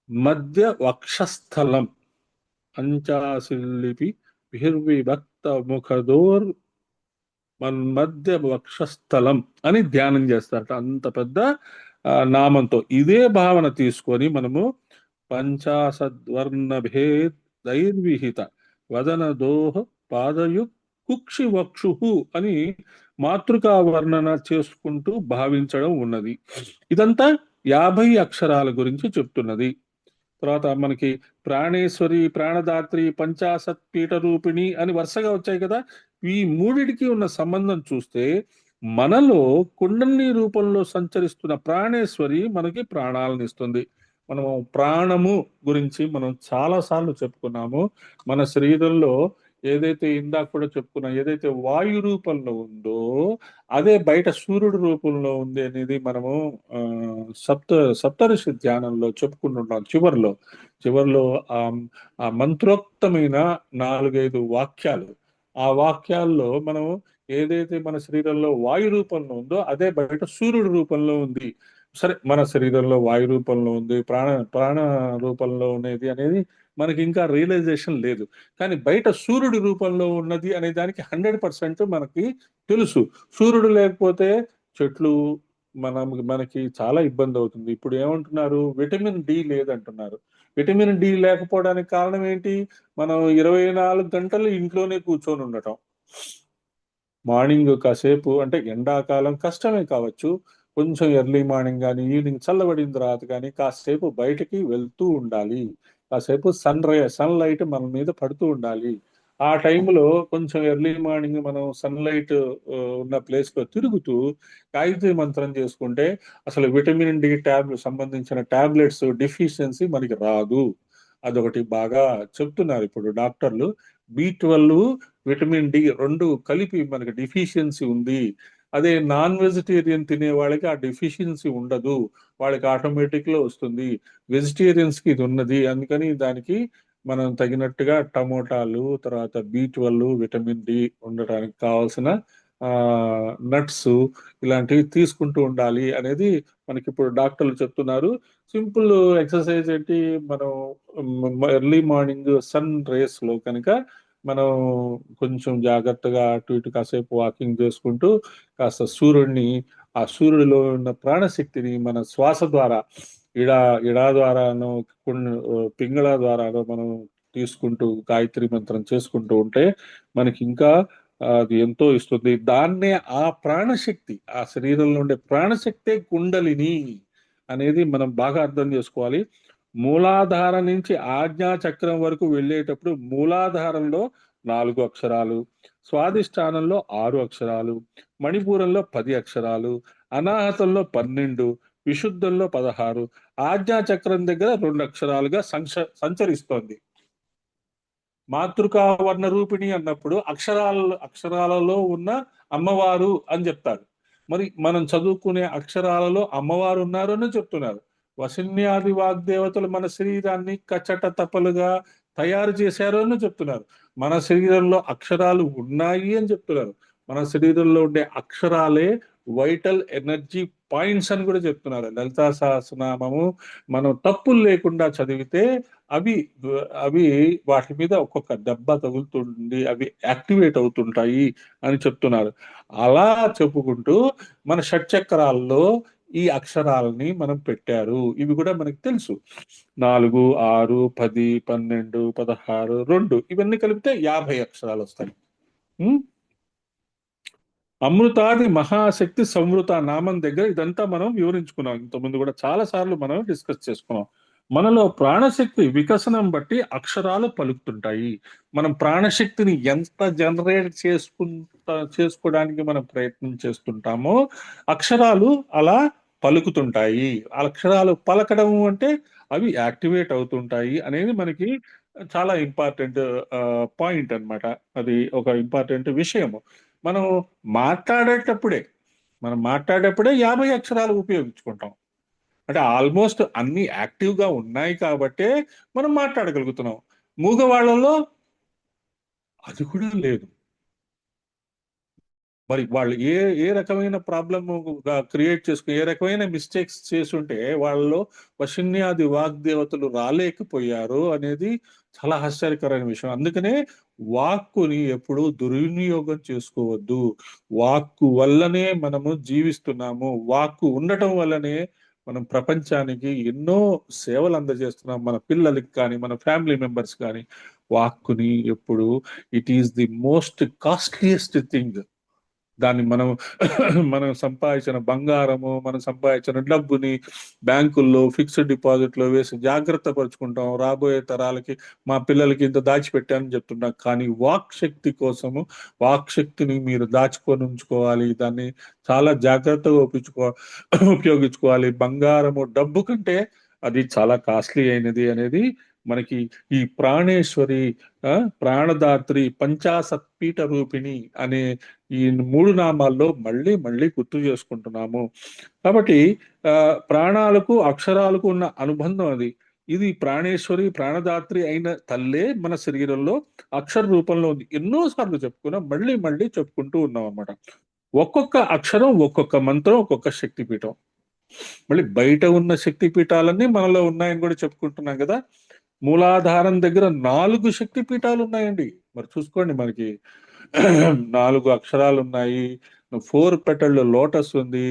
మధ్య వక్షస్థలం. పంచాశిలిపి విభక్త ముఖదోర్ మధ్య వక్షస్థలం అని ధ్యానం చేస్తారట. అంత పెద్ద నామంతో ఇదే భావన తీసుకొని మనము పంచాశద్వర్ణ భేదైర్విహిత వదన దోహ పాదయు కుక్షి వక్షు అని మాతృకా వర్ణన చేసుకుంటూ భావించడం ఉన్నది. ఇదంతా 50 అక్షరాల గురించి చెప్తున్నది. తర్వాత మనకి ప్రాణేశ్వరి, ప్రాణదాత్రి, పంచాశత్ పీఠ రూపిణి అని వరుసగా వచ్చాయి కదా. ఈ మూడిటికి ఉన్న సంబంధం చూస్తే మనలో కుండలిని రూపంలో సంచరిస్తున్న ప్రాణేశ్వరి మనకి ప్రాణాలను ఇస్తుంది. మనము ప్రాణము గురించి మనం చాలా సార్లు చెప్పుకున్నాము. మన శరీరంలో ఏదైతే ఇందాక కూడా చెప్పుకున్నా, ఏదైతే వాయు రూపంలో ఉందో అదే బయట సూర్యుడు రూపంలో ఉంది అనేది మనము సప్తఋషి ధ్యానంలో చెప్పుకుంటున్నాం. చివరిలో ఆ మంత్రోక్తమైన 4-5 వాక్యాలు, ఆ వాక్యాల్లో మనం ఏదైతే మన శరీరంలో వాయు రూపంలో ఉందో అదే బయట సూర్యుడు రూపంలో ఉంది. సరే, మన శరీరంలో వాయు రూపంలో ఉంది, ప్రాణ రూపంలో ఉన్నది అనేది మనకి ఇంకా రియలైజేషన్ లేదు. కానీ బయట సూర్యుడి రూపంలో ఉన్నది అనే దానికి 100% మనకి తెలుసు. సూర్యుడు లేకపోతే చెట్లు మనకి చాలా ఇబ్బంది అవుతుంది. ఇప్పుడు ఏమంటున్నారు, విటమిన్ డి లేదంటున్నారు. విటమిన్ డి లేకపోవడానికి కారణం ఏంటి? మనం 24 గంటలు ఇంట్లోనే కూర్చొని ఉండటం. మార్నింగ్ కాసేపు, అంటే ఎండాకాలం కష్టమే కావచ్చు, కొంచెం ఎర్లీ మార్నింగ్ కానీ ఈవినింగ్ చల్లబడిన తర్వాత కానీ కాసేపు బయటకి వెళ్తూ ఉండాలి. కాసేపు సన్ లైట్ మన మీద పడుతూ ఉండాలి. ఆ టైంలో కొంచెం ఎర్లీ మార్నింగ్ మనం సన్లైట్ ఉన్న ప్లేస్ లో తిరుగుతూ గాయత్రి మంత్రం చేసుకుంటే అసలు విటమిన్ డి సంబంధించిన టాబ్లెట్స్ డిఫిషియన్సీ మనకి రాదు. అదొకటి బాగా చెప్తున్నారు ఇప్పుడు డాక్టర్లు. B12 విటమిన్ డి రెండు కలిపి మనకి డిఫిషియన్సీ ఉంది. అదే నాన్ వెజిటేరియన్ తినే వాళ్ళకి ఆ డెఫిషియన్సీ ఉండదు, వాళ్ళకి ఆటోమేటిక్ లో వస్తుంది. వెజిటేరియన్స్ కి ఇది ఉన్నది, అందుకని దానికి మనం తగినట్టుగా టమోటాలు, తర్వాత B12 విటమిన్ డి ఉండటానికి కావాల్సిన నట్స్ ఇలాంటివి తీసుకుంటూ ఉండాలి అనేది మనకి ఇప్పుడు డాక్టర్లు చెప్తున్నారు. సింపుల్ ఎక్సర్సైజ్ ఏంటి, మనం ఎర్లీ మార్నింగ్ సన్ రేస్ లో కనుక మనం కొంచెం జాగ్రత్తగా అటు ఇటు కాసేపు వాకింగ్ చేసుకుంటూ కాస్త ఆ సూర్యుడిలో ఉన్న ప్రాణశక్తిని మన శ్వాస ద్వారా ఇడా ద్వారానో పింగళ ద్వారానో మనం తీసుకుంటూ గాయత్రి మంత్రం చేసుకుంటూ ఉంటే మనకి ఇంకా అది ఎంతో ఇస్తుంది. దాన్నే ఆ ప్రాణశక్తి, ఆ శరీరంలో ఉండే ప్రాణశక్తే కుండలిని అనేది మనం బాగా అర్థం చేసుకోవాలి. మూలాధారం నుంచి ఆజ్ఞా చక్రం వరకు వెళ్ళేటప్పుడు మూలాధారంలో 4 అక్షరాలు, స్వాదిష్టానంలో 6 అక్షరాలు, మణిపూరంలో 10 అక్షరాలు, అనాహతంలో 12, విశుద్ధంలో 16, ఆజ్ఞా చక్రం దగ్గర 2 అక్షరాలుగా సంచరిస్తోంది. మాతృకా వర్ణ రూపిణి అన్నప్పుడు అక్షరాలలో ఉన్న అమ్మవారు అని చెప్తారు. మరి మనం చదువుకునే అక్షరాలలో అమ్మవారు ఉన్నారు అని చెప్తున్నారు. వశిన్యాది వాగ్దేవతలు మన శరీరాన్ని కచట తపలుగా తయారు చేశారు అని చెప్తున్నారు. మన శరీరంలో అక్షరాలు ఉన్నాయి అని చెప్తున్నారు. మన శరీరంలో ఉండే అక్షరాలే వైటల్ ఎనర్జీ పాయింట్స్ అని కూడా చెప్తున్నారు. లలితా సహస్రనామము మనం తప్పులు లేకుండా చదివితే అవి అవి వాటి మీద ఒక్కొక్క దెబ్బ తగులుతుంది, అవి యాక్టివేట్ అవుతుంటాయి అని చెప్తున్నారు. అలా చెప్పుకుంటూ మన షట్చక్రాల్లో ఈ అక్షరాలని మనం పెట్టారు. ఇవి కూడా మనకి తెలుసు. 4, 6, 10, 12, 16, 2 ఇవన్నీ కలిపితే 50 అక్షరాలు వస్తాయి. అమృతాది మహాశక్తి సంవృత నామం దగ్గర ఇదంతా మనం వివరించుకున్నాం. ఇంతకుముందు కూడా చాలా సార్లు మనం డిస్కస్ చేసుకున్నాం. మనలో ప్రాణశక్తి వికసనం బట్టి అక్షరాలు పలుకుతుంటాయి. మనం ప్రాణశక్తిని ఎంత జనరేట్ చేసుకోవడానికి మనం ప్రయత్నం చేస్తుంటామో అక్షరాలు అలా పలుకుతుంటాయి. అక్షరాలు పలకడం అంటే అవి యాక్టివేట్ అవుతుంటాయి అనేది మనకి చాలా ఇంపార్టెంట్ పాయింట్ అన్నమాట. అది ఒక ఇంపార్టెంట్ విషయము. మనం మాట్లాడేటప్పుడే 50 అక్షరాలు ఉపయోగించుకుంటాం. అంటే ఆల్మోస్ట్ అన్ని యాక్టివ్గా ఉన్నాయి కాబట్టే మనం మాట్లాడగలుగుతున్నాం. మూగవాళ్లలో అది కూడా లేదు. మరి వాళ్ళు ఏ రకమైన ప్రాబ్లమ్ క్రియేట్ చేసుకుని ఏ రకమైన మిస్టేక్స్ చేసుంటే వాళ్ళలో వశిన్యాది వాగ్దేవతలు రాలేకపోయారు అనేది చాలా ఆశ్చర్యకరమైన విషయం. అందుకనే వాక్కుని ఎప్పుడూ దుర్వినియోగం చేసుకోవద్దు. వాక్కు వల్లనే మనము జీవిస్తున్నాము. వాక్కు ఉండటం వల్లనే మనం ప్రపంచానికి ఎన్నో సేవలు అందజేస్తున్నాం. మన పిల్లలకి కానీ మన ఫ్యామిలీ మెంబర్స్ కానీ వాక్కుని ఎప్పుడు it is the most costliest thing. దాన్ని మనం సంపాదించిన బంగారము, మనం సంపాదించిన డబ్బుని బ్యాంకుల్లో ఫిక్స్డ్ డిపాజిట్లో వేసి జాగ్రత్త పరుచుకుంటాం. రాబోయే తరాలకి మా పిల్లలకి ఇంత దాచిపెట్టానని చెప్తున్నాం. కానీ వాక్ శక్తి కోసము వాక్ శక్తిని మీరు దాచుకొని ఉంచుకోవాలి. దాన్ని చాలా జాగ్రత్తగా ఉపయోగించుకోవాలి. బంగారము డబ్బు కంటే అది చాలా కాస్ట్లీ అయినది అనేది మనకి ఈ ప్రాణేశ్వరి, ప్రాణదాత్రి, పంచాశత్ పీఠ రూపిణి అనే ఈ 3 నామాల్లో మళ్ళీ మళ్ళీ గుర్తు చేసుకుంటున్నాము. కాబట్టి ప్రాణాలకు అక్షరాలకు ఉన్న అనుబంధం అది. ఇది ప్రాణేశ్వరి, ప్రాణదాత్రి అయిన తల్లే మన శరీరంలో అక్షర రూపంలో ఉంది. ఎన్నోసార్లు చెప్పుకున్నాం, మళ్ళీ మళ్ళీ చెప్పుకుంటూ ఉన్నాం అన్నమాట. ఒక్కొక్క అక్షరం, ఒక్కొక్క మంత్రం, ఒక్కొక్క శక్తిపీఠం. మళ్ళీ బయట ఉన్న శక్తిపీఠాలన్నీ మనలో ఉన్నాయని కూడా చెప్పుకుంటున్నాం కదా. మూలాధారం దగ్గర 4 శక్తిపీఠాలు ఉన్నాయండి. మరి చూసుకోండి, మనకి 4 అక్షరాలు ఉన్నాయి, 4 పెటళ్ళు లోటస్ ఉంది,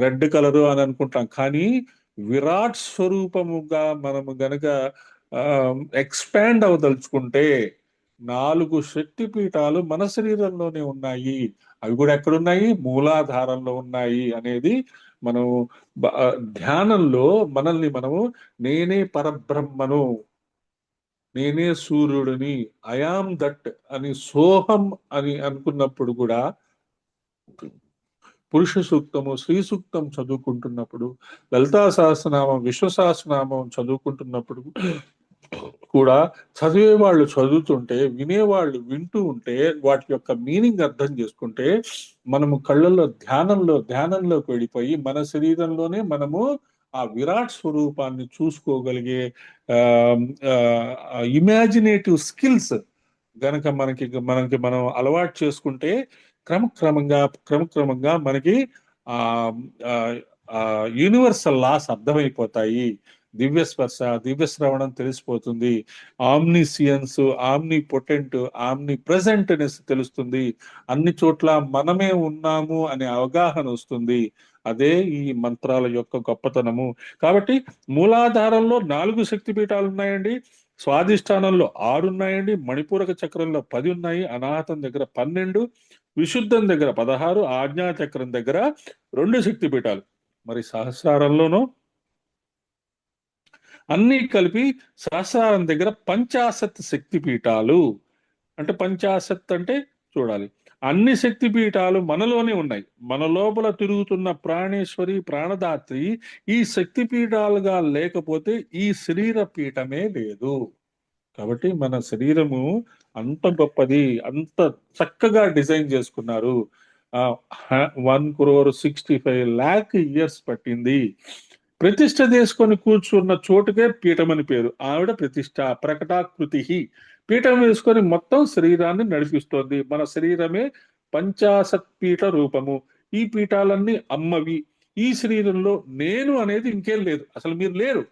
రెడ్ కలరు అని అనుకుంటాం. కానీ విరాట్ స్వరూపముగా మనము గనక ఎక్స్పాండ్ అవదలుచుకుంటే 4 శక్తిపీఠాలు మన శరీరంలోనే ఉన్నాయి. అవి కూడా ఎక్కడున్నాయి? మూలాధారంలో ఉన్నాయి అనేది మనం ధ్యానంలో మనల్ని మనము నేనే పరబ్రహ్మను, నేనే సూర్యుడిని, ఐఆమ్ దట్ అని సోహం అని అనుకున్నప్పుడు కూడా పురుష సూక్తము, శ్రీ సూక్తం చదువుకుంటున్నప్పుడు, లలితా సహస్రనామం, విశ్వ సహస్రనామం చదువుకుంటున్నప్పుడు కూడా చదివేవాళ్ళు చదువుతుంటే, వినేవాళ్ళు వింటూ ఉంటే, వాటి యొక్క మీనింగ్ అర్థం చేసుకుంటే, మనము కళ్ళల్లో ధ్యానంలోకి వెళ్ళిపోయి మన శరీరంలోనే మనము ఆ విరాట్ స్వరూపాన్ని చూసుకోగలిగే ఇమాజినేటివ్ స్కిల్స్ గనక మనకి మనం అలవాటు చేసుకుంటే క్రమక్రమంగా మనకి ఆ యూనివర్సల్ లాస్ అర్థమైపోతాయి. దివ్య స్పర్శ, దివ్య శ్రవణం తెలిసిపోతుంది. ఆమ్నిసియన్స్, ఆమ్ని పొటెంట్, ఆమ్ని ప్రెజెంట్నెస్ తెలుస్తుంది. అన్ని చోట్ల మనమే ఉన్నాము అనే అవగాహన వస్తుంది. అదే ఈ మంత్రాల యొక్క గొప్పతనము. కాబట్టి మూలాధారంలో 4 శక్తిపీఠాలు ఉన్నాయండి. స్వాధిష్టానంలో 6 ఉన్నాయండి. మణిపూరక చక్రంలో 10 ఉన్నాయి. అనాహతం దగ్గర 12, విశుద్ధం దగ్గర 16, ఆజ్ఞా చక్రం దగ్గర 2 శక్తిపీఠాలు. మరి సహస్రారంలోనూ అన్ని కలిపి సహస్రారం దగ్గర 50 శక్తిపీఠాలు. అంటే 50 అంటే చూడాలి, అన్ని శక్తిపీఠాలు మనలోనే ఉన్నాయి. మన లోపల తిరుగుతున్న ప్రాణేశ్వరి, ప్రాణదాత్రి ఈ శక్తిపీఠాలుగా లేకపోతే ఈ శరీర పీఠమే లేదు. కాబట్టి మన శరీరము అంత గొప్పది, అంత చక్కగా డిజైన్ చేసుకున్నారు. 1,65,00,000 years పట్టింది. ప్రతిష్ఠ చేసుకొని కూర్చున్న చోటుకే పీఠం అని పేరు. ఆవిడ ప్రతిష్ఠ ప్రకటాకృతి. పీఠం వేసుకొని మొత్తం శరీరాన్ని నడిపిస్తోంది. మన శరీరమే 50 పీఠ రూపము. ఈ పీఠాలన్నీ అమ్మవి. ఈ శరీరంలో నేను అనేది ఇంకేం లేదు, అసలు మీరు లేరు.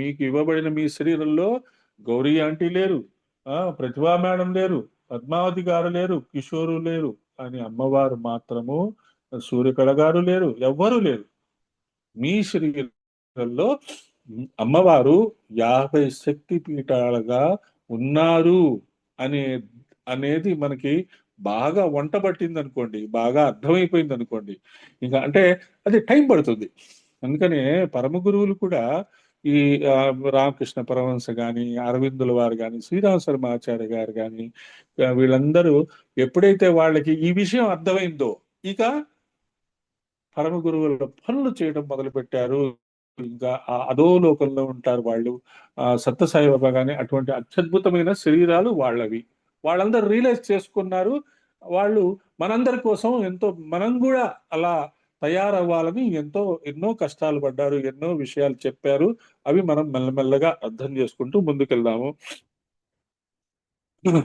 మీకు ఇవ్వబడిన మీ శరీరంలో గౌరీ ఆంటీ లేరు, ప్రతిభా మేడం లేరు, పద్మావతి గారు లేరు, కిషోరు లేరు, అని అమ్మవారు మాత్రము, సూర్యకళ గారు లేరు, ఎవ్వరూ లేరు. మీ శరీరంలో అమ్మవారు 50 శక్తి పీఠాలుగా ఉన్నారు అనేది మనకి బాగా వంట పట్టింది అనుకోండి, బాగా అర్థమైపోయింది అనుకోండి, ఇంకా అంటే అది టైం పడుతుంది. అందుకనే పరమ గురువులు కూడా ఈ రామకృష్ణ పరమహంస గాని, అరవిందుల వారు గాని, శ్రీరామ శర్మాచార్య గారు గాని, వీళ్ళందరూ ఎప్పుడైతే వాళ్ళకి ఈ విషయం అర్థమైందో ఇక పరమ గురువుల పనులు చేయడం మొదలు పెట్టారు. ఇంకా అధోలోకంలో ఉంటారు వాళ్ళు. సత్యసాయిబాబా గాని అటువంటి అత్యద్భుతమైన శరీరాలు వాళ్ళవి. వాళ్ళందరూ రియలైజ్ చేసుకున్నారు. వాళ్ళు మనందరి కోసం మనం కూడా అలా తయారవ్వాలని ఎన్నో కష్టాలు పడ్డారు, ఎన్నో విషయాలు చెప్పారు. అవి మనం మెల్లమెల్లగా అర్థం చేసుకుంటూ ముందుకెళ్దాము.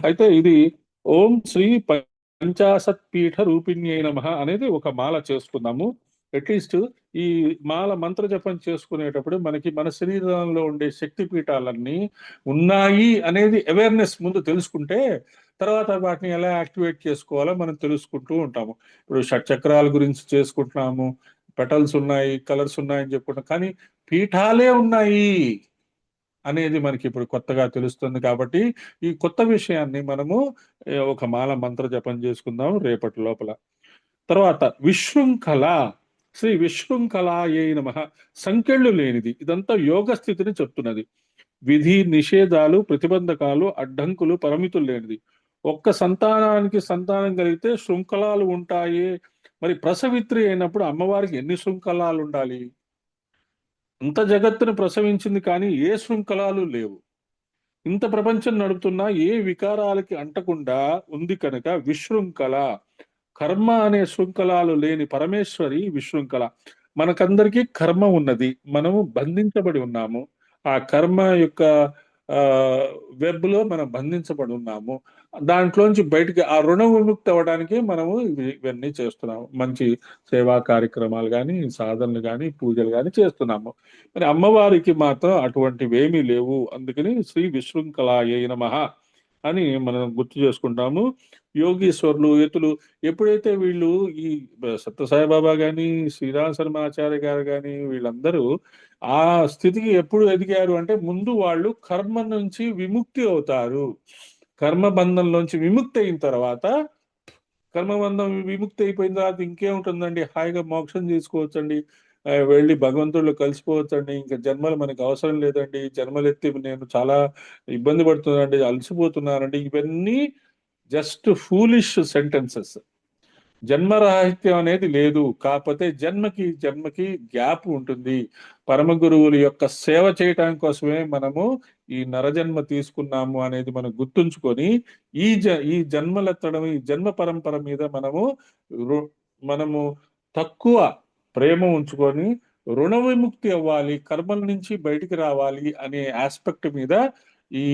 అయితే ఇది ఓం శ్రీ పంచాశత్ పీఠ రూపిణ్యై నమః అనేది ఒక మాల చేసుకుందాము. అట్లీస్ట్ ఈ మాల మంత్ర జపం చేసుకునేటప్పుడు మనకి మన శరీరంలో ఉండే శక్తి పీఠాలన్నీ ఉన్నాయి అనేది అవేర్నెస్ ముందు తెలుసుకుంటే, తర్వాత వాటిని ఎలా యాక్టివేట్ చేసుకోవాలో మనం తెలుసుకుంటూ ఉంటాము. ఇప్పుడు షట్చక్రాల గురించి చేసుకుంటున్నాము, పెటల్స్ ఉన్నాయి, కలర్స్ ఉన్నాయని చెప్పుకుంటాం, కానీ పీఠాలే ఉన్నాయి అనేది మనకి ఇప్పుడు కొత్తగా తెలుస్తుంది. కాబట్టి ఈ కొత్త విషయాన్ని మనము ఒక మాల మంత్ర జపం చేసుకుందాం రేపటి లోపల. తర్వాత విశృంఖల, శ్రీ విశృంఖలాయై నమః. సంకెళ్ళు లేనిది, ఇదంతా యోగ స్థితిని చెప్తున్నది. విధి నిషేధాలు, ప్రతిబంధకాలు, అడ్డంకులు, పరిమితులు లేనిది. ఒక్క సంతానానికి సంతానం కలిగితే శృంఖలాలు ఉంటాయి. మరి ప్రసవిత్రి అయినప్పుడు అమ్మవారికి ఎన్ని శృంఖలాలు ఉండాలి? ఇంత జగత్తును ప్రసవించింది కానీ ఏ శృంఖలాలు లేవు. ఇంత ప్రపంచం నడుపుతున్నా ఏ వికారాలకి అంటకుండా ఉంది కనుక విశృంఖల. కర్మ అనే శృంఖలాలు లేని పరమేశ్వరి విశృంఖల. మనకందరికీ కర్మ ఉన్నది, మనము బంధించబడి ఉన్నాము. ఆ కర్మ యొక్క వెబ్ లో మనం బంధించబడి ఉన్నాము. దాంట్లోంచి బయటికి ఆ రుణ విముక్తి అవ్వడానికి మనము ఇవన్నీ చేస్తున్నాము. మంచి సేవా కార్యక్రమాలు కానీ, సాధనలు కానీ, పూజలు కానీ చేస్తున్నాము. మరి అమ్మవారికి మాత్రం అటువంటివేమీ లేవు. అందుకని శ్రీ విశృంఖలాయై నమః అని మనం గుర్తు చేసుకుంటాము. యోగీశ్వరులు, యతులు ఎప్పుడైతే వీళ్ళు ఈ సత్యసాయిబాబా గాని, శ్రీరామ శర్మాచార్య గారు గాని, వీళ్ళందరూ ఆ స్థితికి ఎప్పుడు ఎదిగారు అంటే, ముందు వాళ్ళు కర్మ నుంచి విముక్తి అవుతారు. కర్మబంధంలోంచి విముక్తి అయిన తర్వాత, కర్మబంధం విముక్తి అయిపోయిన తర్వాత ఇంకేముంటుందండి, హాయిగా మోక్షం చేసుకోవచ్చండి. వెళ్ళి భగవంతుడిలో కలిసిపోవచ్చండి, ఇంకా జన్మలు మనకి అవసరం లేదండి, జన్మలు ఎత్తి నేను చాలా ఇబ్బంది పడుతున్నానండి, అలసిపోతున్నానండి, ఇవన్నీ జస్ట్ ఫూలిష్ సెంటెన్సెస్. జన్మరాహిత్యం అనేది లేదు. కాకపోతే జన్మకి గ్యాప్ ఉంటుంది. పరమ గురువుల యొక్క సేవ చేయటం కోసమే మనము ఈ నరజన్మ తీసుకున్నాము అనేది మనం గుర్తుంచుకొని ఈ జన్మలెత్తడం, ఈ జన్మ పరంపర మీద మనము తక్కువ ప్రేమ ఉంచుకొని రుణ విముక్తి అవ్వాలి, కర్మల నుంచి బయటికి రావాలి అనే ఆస్పెక్ట్ మీద ఈ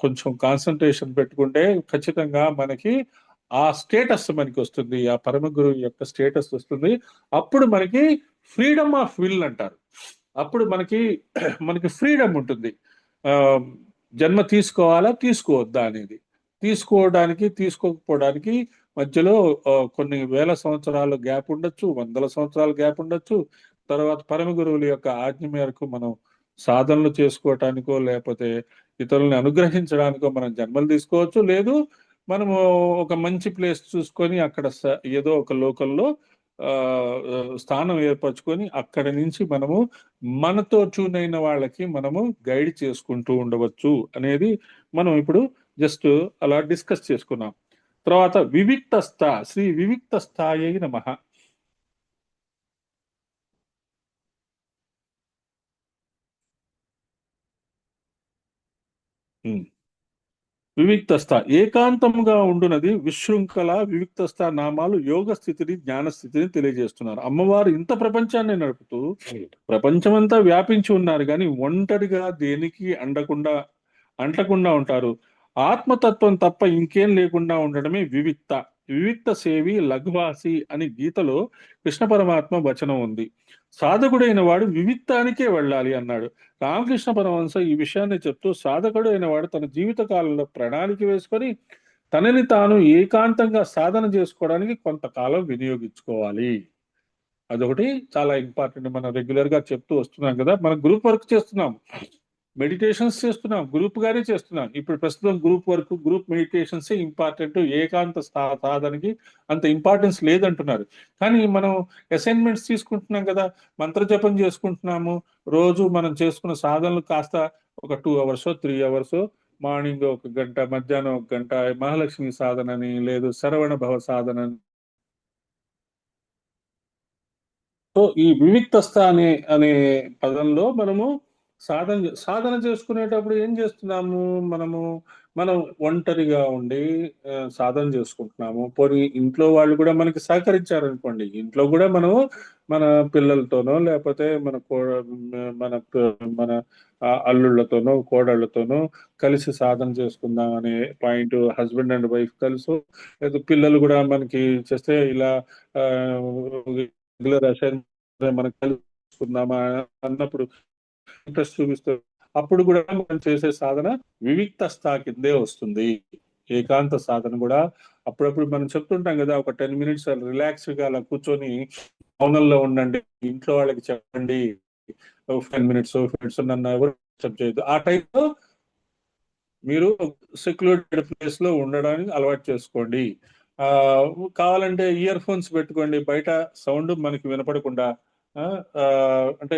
కొంచెం కాన్సన్ట్రేషన్ పెట్టుకుంటే ఖచ్చితంగా మనకి ఆ స్టేటస్ మనకి వస్తుంది, ఆ పరమ గురువు యొక్క స్టేటస్ వస్తుంది. అప్పుడు మనకి ఫ్రీడమ్ ఆఫ్ విల్ అంటారు. అప్పుడు మనకి ఫ్రీడమ్ ఉంటుంది. ఆ, జన్మ తీసుకోవాలా తీసుకోవద్దా అనేది, తీసుకోవడానికి తీసుకోకపోవడానికి మధ్యలో కొన్ని వేల సంవత్సరాల గ్యాప్ ఉండొచ్చు, వందల సంవత్సరాల గ్యాప్ ఉండొచ్చు. తర్వాత పరమ గురువుల యొక్క ఆజ్ఞ మేరకు మనం సాధనలు చేసుకోవటానికో లేకపోతే ఇతరులను అనుగ్రహించడానికో మనం జన్మలు తీసుకోవచ్చు. లేదు మనము ఒక మంచి ప్లేస్ చూసుకొని అక్కడ ఏదో ఒక లోకల్లో స్థానం ఏర్పరచుకొని అక్కడి నుంచి మనము మనతో ట్యూన్ అయిన వాళ్ళకి మనము గైడ్ చేసుకుంటూ ఉండవచ్చు అనేది మనం ఇప్పుడు జస్ట్ అలా డిస్కస్ చేసుకున్నాం. తర్వాత శ్రీ వివిక్త స్థాయి నమః. వివిక్తస్థ ఏకాంతముగా ఉండునది విశృంఖల వివిక్తస్థ నామాలు యోగ స్థితిని జ్ఞాన స్థితిని తెలియజేస్తున్నారు. అమ్మవారు ఇంత ప్రపంచాన్ని నడుపుతూ ప్రపంచమంతా వ్యాపించి ఉన్నారు, కానీ ఒంటరిగా దేనికి అంటకుండా ఉంటారు. ఆత్మతత్వం తప్ప ఇంకేం లేకుండా ఉండడమే వివిక్త సేవి లఘువాసి అని గీతలో కృష్ణ పరమాత్మ వచనం ఉంది. సాధకుడైన వాడు వివిక్తానికే వెళ్ళాలి అన్నాడు. రామకృష్ణ పరమహంస ఈ విషయాన్ని చెప్తూ సాధకుడు అయిన వాడు తన జీవిత కాలంలో ప్రణాళిక వేసుకొని తనని తాను ఏకాంతంగా సాధన చేసుకోవడానికి కొంతకాలం వినియోగించుకోవాలి. అదొకటి చాలా ఇంపార్టెంట్. మనం రెగ్యులర్ గా చెప్తూ వస్తున్నాం కదా, మనం గ్రూప్ వర్క్ చేస్తున్నాం, మెడిటేషన్స్ చేస్తున్నాం, గ్రూప్ గానే చేస్తున్నాం. ఇప్పుడు ప్రస్తుతం గ్రూప్ మెడిటేషన్స్ ఇంపార్టెంట్, ఏకాంత సాధనకి అంత ఇంపార్టెన్స్ లేదంటున్నారు. కానీ మనం అసైన్మెంట్స్ తీసుకుంటున్నాం కదా, మంత్రజపం చేసుకుంటున్నాము, రోజు మనం చేసుకున్న సాధనలు కాస్త ఒక 2 hours 3 hours, మార్నింగ్ 1 గంట, మధ్యాహ్నం 1 గంట మహాలక్ష్మి సాధనని, లేదు శ్రవణ భవ సాధన. సో ఈ వివిక్తస్థ అనే పదంలో మనము సాధన చేసుకునేటప్పుడు ఏం చేస్తున్నాము, మనం ఒంటరిగా ఉండి సాధన చేసుకుంటున్నాము. పోనీ ఇంట్లో వాళ్ళు కూడా మనకి సహకరించారనుకోండి, ఇంట్లో కూడా మనము మన పిల్లలతోనో లేకపోతే మన అల్లుళ్ళతోనో కోడళ్ళతోనో కలిసి సాధన చేసుకుందాం అనే పాయింట్, హస్బెండ్ అండ్ వైఫ్ కలిసి, లేదా పిల్లలు కూడా మనకి చేస్తే ఇలా రెగ్యులర్ అసైన్మెంట్ మనం కలుసుకుందామా అన్నప్పుడు ఇంట్రెస్ట్ చూపిస్తారు. అప్పుడు కూడా మనం చేసే సాధన వివిక్త స్థా కిందే వస్తుంది. ఏకాంత సాధన కూడా అప్పుడప్పుడు మనం చెప్తుంటాం కదా, ఒక 10 minutes రిలాక్స్ గా అలా కూర్చొని మౌనంలో ఉండండి, ఇంట్లో వాళ్ళకి చెప్పండి 10 minutes 5 minutes నన్ను ఎవరు డిస్టర్బ్ చేయొద్దు. ఆ టైంలో మీరు సెక్యూర్డ్ ప్లేస్ లో ఉండడానికి అలవాటు చేసుకోండి. కావాలంటే ఇయర్ ఫోన్స్ పెట్టుకోండి, బయట సౌండ్ మనకి వినపడకుండా. అంటే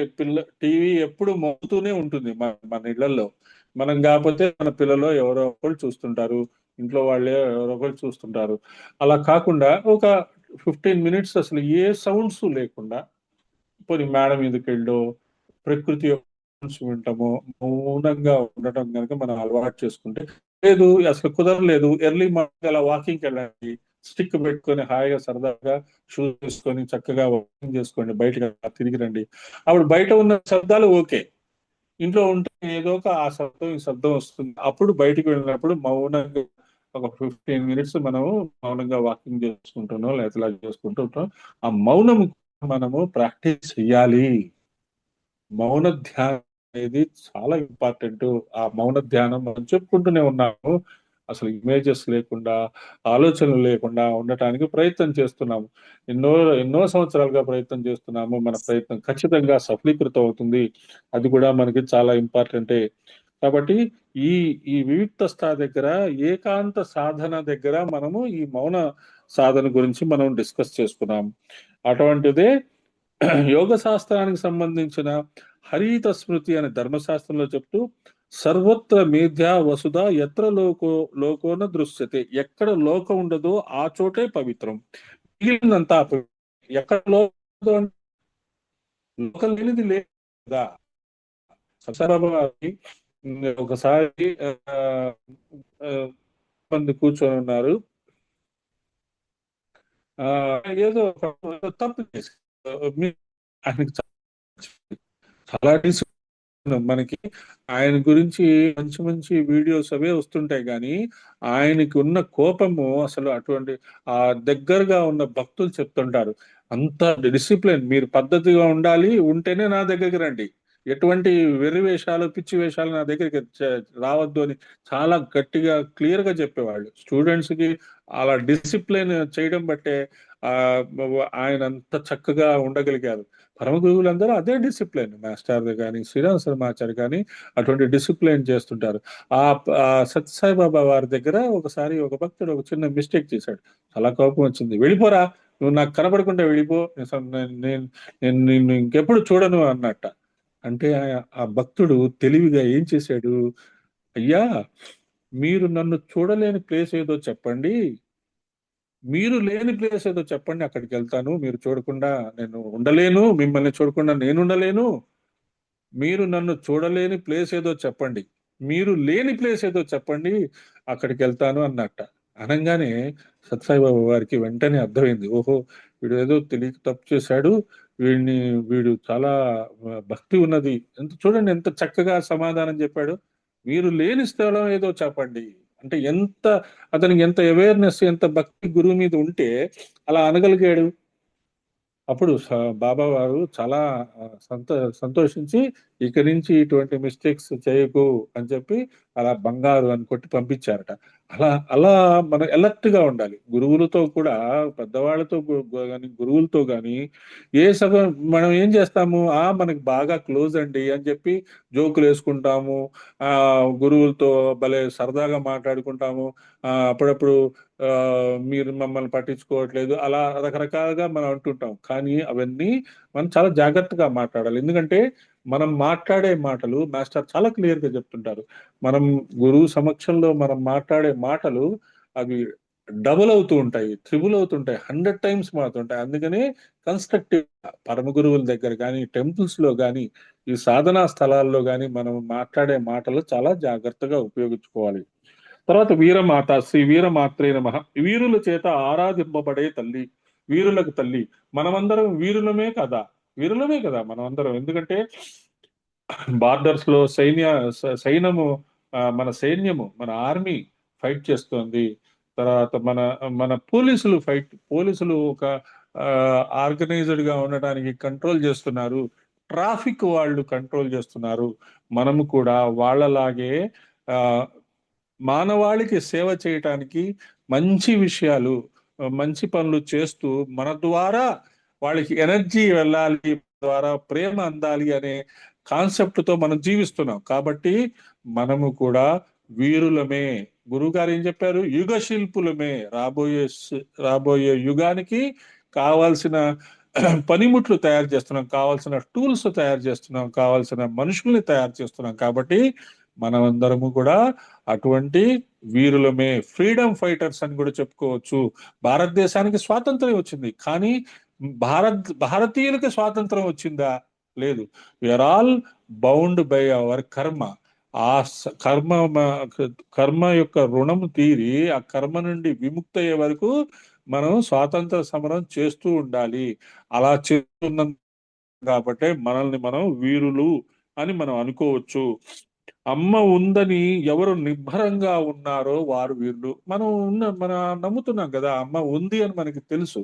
టీవీ ఎప్పుడు మోగుతూనే ఉంటుంది మన ఇళ్లలో. మనం కాకపోతే మన పిల్లలు ఎవరో ఒకళ్ళు చూస్తుంటారు, ఇంట్లో వాళ్ళే ఎవరో ఒకళ్ళు చూస్తుంటారు. అలా కాకుండా ఒక 15 minutes అసలు ఏ సౌండ్స్ లేకుండా పోనీ మేడ మీదకి వెళ్ళో ప్రకృతి సౌండ్స్ వింటాము, మౌనంగా ఉండటం కనుక మనం అలవాటు చేసుకుంటే, లేదు అసలు కుదరలేదు, ఎర్లీ మార్నింగ్ అలా వాకింగ్కి వెళ్ళండి, స్టిక్ పెట్టుకొని హాయిగా సరదాగా షూస్ వేసుకొని చక్కగా వాకింగ్ చేసుకోండి, బయటకు తిరిగి రండి. అప్పుడు బయట ఉన్న శబ్దాలు ఓకే, ఇంట్లో ఉంటే ఏదో ఒక ఆ శబ్దం ఈ శబ్దం వస్తుంది. అప్పుడు బయటికి వెళ్ళినప్పుడు మౌనంగా ఒక 15 minutes మనము మౌనంగా వాకింగ్ చేసుకుంటున్నాం, లేకపోతే ఇలా చేసుకుంటూ ఉంటాం. ఆ మౌనం మనము ప్రాక్టీస్ చెయ్యాలి. మౌన ధ్యానం అనేది చాలా ఇంపార్టెంట్. ఆ మౌన ధ్యానం మనం చెప్పుకుంటూనే ఉన్నాము, అసలు ఇమేజెస్ లేకుండా, ఆలోచనలు లేకుండా ఉండటానికి ప్రయత్నం చేస్తున్నాము. ఎన్నో సంవత్సరాలుగా ప్రయత్నం చేస్తున్నాము. మన ప్రయత్నం ఖచ్చితంగా సఫలీకృతం అవుతుంది. అది కూడా మనకి చాలా ఇంపార్టెంటే. కాబట్టి ఈ వివిక్త స్థా దగ్గర, ఏకాంత సాధన దగ్గర మనము ఈ మౌన సాధన గురించి మనం డిస్కస్ చేసుకున్నాం. అటువంటిదే యోగ శాస్త్రానికి సంబంధించిన హరిత స్మృతి అనే ధర్మశాస్త్రంలో చెప్తూ సర్వత్ర మేధ్యా వసుధ ఎత్ర లోకోన దృశ్యతే, ఎక్కడ లోకం ఉండదో ఆ చోటే పవిత్రం, మిగిలినంతా అపవిత్రం. ఎక్కడ లోకం లోకం లేనిది లేదా. సత్సాయిబాబా గారికి ఒకసారి మంది కూర్చొని ఉన్నారు. ఏదో తప్పు చేసి ఆయనకి చాలా మనకి ఆయన గురించి మంచి మంచి వీడియోస్ అవే వస్తుంటాయి, కానీ ఆయనకి ఉన్న కోపము అసలు అటువంటి ఆ దగ్గరగా ఉన్న భక్తులు చెప్తుంటారు, అంత డిసిప్లిన్, మీరు పద్ధతిగా ఉండాలి, ఉంటేనే నా దగ్గరికి రండి, ఎటువంటి వెర్రి వేషాలు పిచ్చి వేషాలు నా దగ్గరికి రావద్దు అని చాలా గట్టిగా క్లియర్ గా చెప్పేవాళ్ళు. స్టూడెంట్స్ కి అలా డిసిప్లిన్ చేయడం బట్టే ఆయన అంత చక్కగా ఉండగలిగారు. పరమ గురువులందరూ అదే డిసిప్లిన్, మాస్టర్ కానీ శ్రీరామ శర్మాచారి కానీ అటువంటి డిసిప్లిన్ చేస్తుంటారు. సత్యసాయిబాబా వారి దగ్గర ఒకసారి ఒక భక్తుడు ఒక చిన్న మిస్టేక్ చేశాడు, చాలా కోపం వచ్చింది. వెళ్ళిపోరా, నువ్వు నాకు కనబడకుండా వెళ్ళిపో, నేను నిన్ను ఇంకెప్పుడు చూడను అన్నట్ట. అంటే ఆ భక్తుడు తెలివిగా ఏం చేశాడు, అయ్యా మీరు నన్ను చూడలేని ప్లేస్ ఏదో చెప్పండి, మీరు లేని ప్లేస్ ఏదో చెప్పండి, అక్కడికి వెళ్తాను, మీరు చూడకుండా నేను ఉండలేను, మిమ్మల్ని చూడకుండా నేను ఉండలేను, మీరు నన్ను చూడలేని ప్లేస్ ఏదో చెప్పండి, మీరు లేని ప్లేస్ ఏదో చెప్పండి, అక్కడికి వెళ్తాను అన్నట్ట. అనగానే సత్సాయిబాబా వారికి వెంటనే అర్థమైంది, ఓహో వీడు ఏదో తెలియక తప్పు చేశాడు, వీడు చాలా భక్తి ఉన్నది, చూడండి ఎంత చక్కగా సమాధానం చెప్పాడు, మీరు లేని స్థలం ఏదో చెప్పండి. అంటే అతనికి ఎంత అవేర్నెస్, ఎంత భక్తి గురువు మీద ఉంటే అలా అనగలిగాడు. అప్పుడు బాబా వారు చాలా సంతోషించి ఇక నుంచి ఇటువంటి మిస్టేక్స్ చేయకు అని చెప్పి అలా బంగారు అని కొట్టి పంపించారట. అలా మనం అలర్ట్ గా ఉండాలి. గురువులతో కూడా, పెద్దవాళ్ళతో కానీ గురువులతో కానీ మనం ఏం చేస్తాము, మనకి బాగా క్లోజ్ అండి అని చెప్పి జోకులు వేసుకుంటాము, గురువులతో భలే సరదాగా మాట్లాడుకుంటాము, అప్పుడప్పుడు మీరు మమ్మల్ని పట్టించుకోవట్లేదు, అలా రకరకాలుగా మనం అంటుంటాం. కానీ అవన్నీ మనం చాలా జాగ్రత్తగా మాట్లాడాలి. ఎందుకంటే మనం మాట్లాడే మాటలు మాస్టర్ చాలా క్లియర్ గా చెప్తుంటారు, మనం గురువు సమక్షంలో మనం మాట్లాడే మాటలు అవి డబుల్ అవుతూ ఉంటాయి, త్రిబుల్ అవుతుంటాయి, 100 times మారుతుంటాయి. అందుకనే కన్స్ట్రక్టివ్ పరమ గురువుల దగ్గర కానీ, టెంపుల్స్ లో కానీ, ఈ సాధనా స్థలాల్లో కానీ మనం మాట్లాడే మాటలు చాలా జాగ్రత్తగా ఉపయోగించుకోవాలి. తర్వాత వీరమాత, శ్రీ వీరమాత్రే నమః, వీరుల చేత ఆరాధింపబడే తల్లి, వీరులకు తల్లి. మనమందరం వీరులమే కదా, మనమందరం. ఎందుకంటే బార్డర్స్ లో సైన్యము, మన సైన్యము, మన ఆర్మీ ఫైట్ చేస్తోంది. తర్వాత మన పోలీసులు ఒక ఆర్గనైజ్డ్ గా ఉండడానికి కంట్రోల్ చేస్తున్నారు, ట్రాఫిక్ వాళ్ళు కంట్రోల్ చేస్తున్నారు. మనము కూడా వాళ్ళలాగే మానవాళికి సేవ చేయటానికి మంచి విషయాలు, మంచి పనులు చేస్తూ మన ద్వారా వాళ్ళకి ఎనర్జీ వెళ్ళాలి, ద్వారా ప్రేమ అందాలి అనే కాన్సెప్ట్ తో మనం జీవిస్తున్నాం. కాబట్టి మనము కూడా వీరులమే. గురువు గారు ఏం చెప్పారు, యుగ శిల్పులమే, రాబోయే యుగానికి కావాల్సిన పనిముట్లు తయారు చేస్తున్నాం, కావాల్సిన టూల్స్ తయారు చేస్తున్నాం, కావాల్సిన మనుషుల్ని తయారు చేస్తున్నాం. కాబట్టి మనమందరము కూడా అటువంటి వీరులమే, ఫ్రీడమ్ ఫైటర్స్ అని కూడా చెప్పుకోవచ్చు. భారతదేశానికి స్వాతంత్రం వచ్చింది, కానీ భారతీయులకి స్వాతంత్రం వచ్చిందా? లేదు. We are all bound by our karma. ఆ కర్మ యొక్క రుణం తీరి ఆ కర్మ నుండి విముక్తి అయ్యే వరకు మనం స్వాతంత్ర సమరం చేస్తూ ఉండాలి. అలా చేస్తున్నాం కాబట్టి మనల్ని మనం వీరులు అని మనం అనుకోవచ్చు. అమ్మ ఉందని ఎవరు నిబ్బరంగా ఉన్నారో వారు వీరులు. మనం నమ్ముతున్నాం కదా, అమ్మ ఉంది అని మనకి తెలుసు,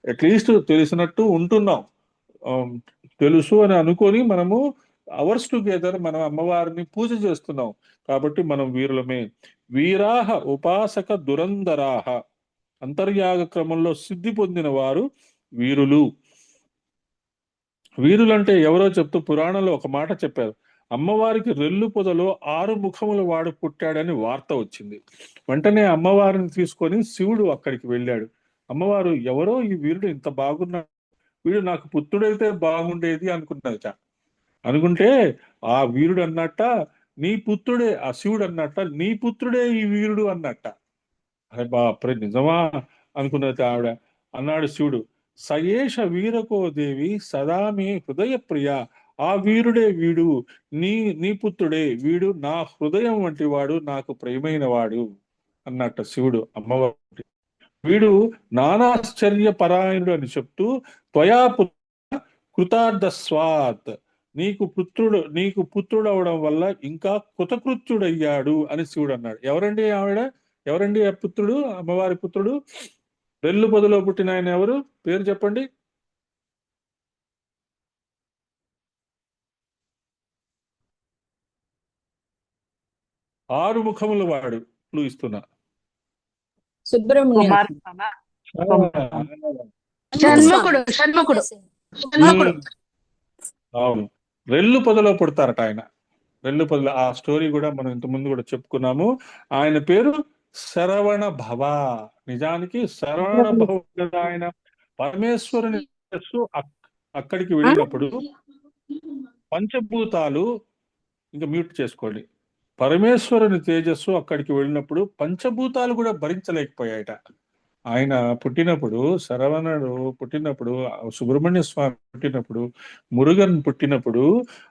అట్లీస్ట్ తెలిసినట్టు ఉంటున్నాం, తెలుసు అని అనుకొని మనము అవర్స్ టుగెదర్ మనం అమ్మవారిని పూజ చేస్తున్నాం. కాబట్టి మనం వీరులమే. వీరాహ ఉపాసక దురంధరాహ, అంతర్యాగ క్రమంలో సిద్ధి పొందిన వారు వీరులు. వీరులంటే ఎవరో చెప్తూ పురాణంలో ఒక మాట చెప్పారు, అమ్మవారికి రెల్లు పొదలో 6 ముఖముల వాడు పుట్టాడని వార్త వచ్చింది. వెంటనే అమ్మవారిని తీసుకొని శివుడు అక్కడికి వెళ్ళాడు. అమ్మవారు, ఎవరో ఈ వీరుడు ఇంత బాగున్నాడు, వీడు నాకు పుత్రుడైతే బాగుండేది అనుకున్నదట. అనుకుంటే ఆ వీరుడు అన్నట్ట నీ పుత్రుడే, ఆ శివుడు అన్నట్ట నీ పుత్రుడే ఈ వీరుడు అన్నట్ట. అరే బాప్రే నిజమా అనుకున్నది ఆవిడ. అన్నాడు శివుడు, సయేష వీరకో దేవి సదా మే హృదయ ప్రియ. ఆ వీరుడే వీడు, నీ పుత్రుడే వీడు, నా హృదయం వంటి వాడు, నాకు ప్రియమైన వాడు అన్నట్ట శివుడు అమ్మవారి. వీడు నానాశ్చర్య పరాయణుడు అని చెప్తూ త్వయా కృతార్థస్వాత్, నీకు పుత్రుడు అవడం వల్ల ఇంకా కృతకృత్యుడయ్యాడు అని శివుడు అన్నాడు. ఎవరండి ఆవిడ? ఎవరండి ఆ పుత్రుడు, అమ్మవారి పుత్రుడు? రెల్లు పొదలో పుట్టిన ఆయన ఎవరు? పేరు చెప్పండి. ఆరు ముఖముల వాడు. క్లూ ఇస్తున్నా. సుబ్రహ్మణ్య కుమార్ షణ్ముఖుడు షణ్ముఖుడు షణ్ముఖుడు ఉమ్, అవును. రెల్లు పొదలో పుడతారట ఆయన. రెల్లు పొదల ఆ స్టోరీ కూడా మనం ఇంత ముందు కూడా చెప్పుకున్నాము. ఆయన పేరు శరవణ భవ. నిజానికి శరవణ భవ కదా ఆయన. పరమేశ్వరుని తేజస్సు అక్కడికి వెళ్ళినప్పుడు పంచభూతాలు, ఇంకా మ్యూట్ చేసుకోండి, పరమేశ్వరుని తేజస్సు అక్కడికి వెళ్ళినప్పుడు పంచభూతాలు కూడా భరించలేకపోయాయట. ఆయన పుట్టినప్పుడు, శరవణుడు పుట్టినప్పుడు, సుబ్రహ్మణ్య స్వామి పుట్టినప్పుడు, మురుగన్ పుట్టినప్పుడు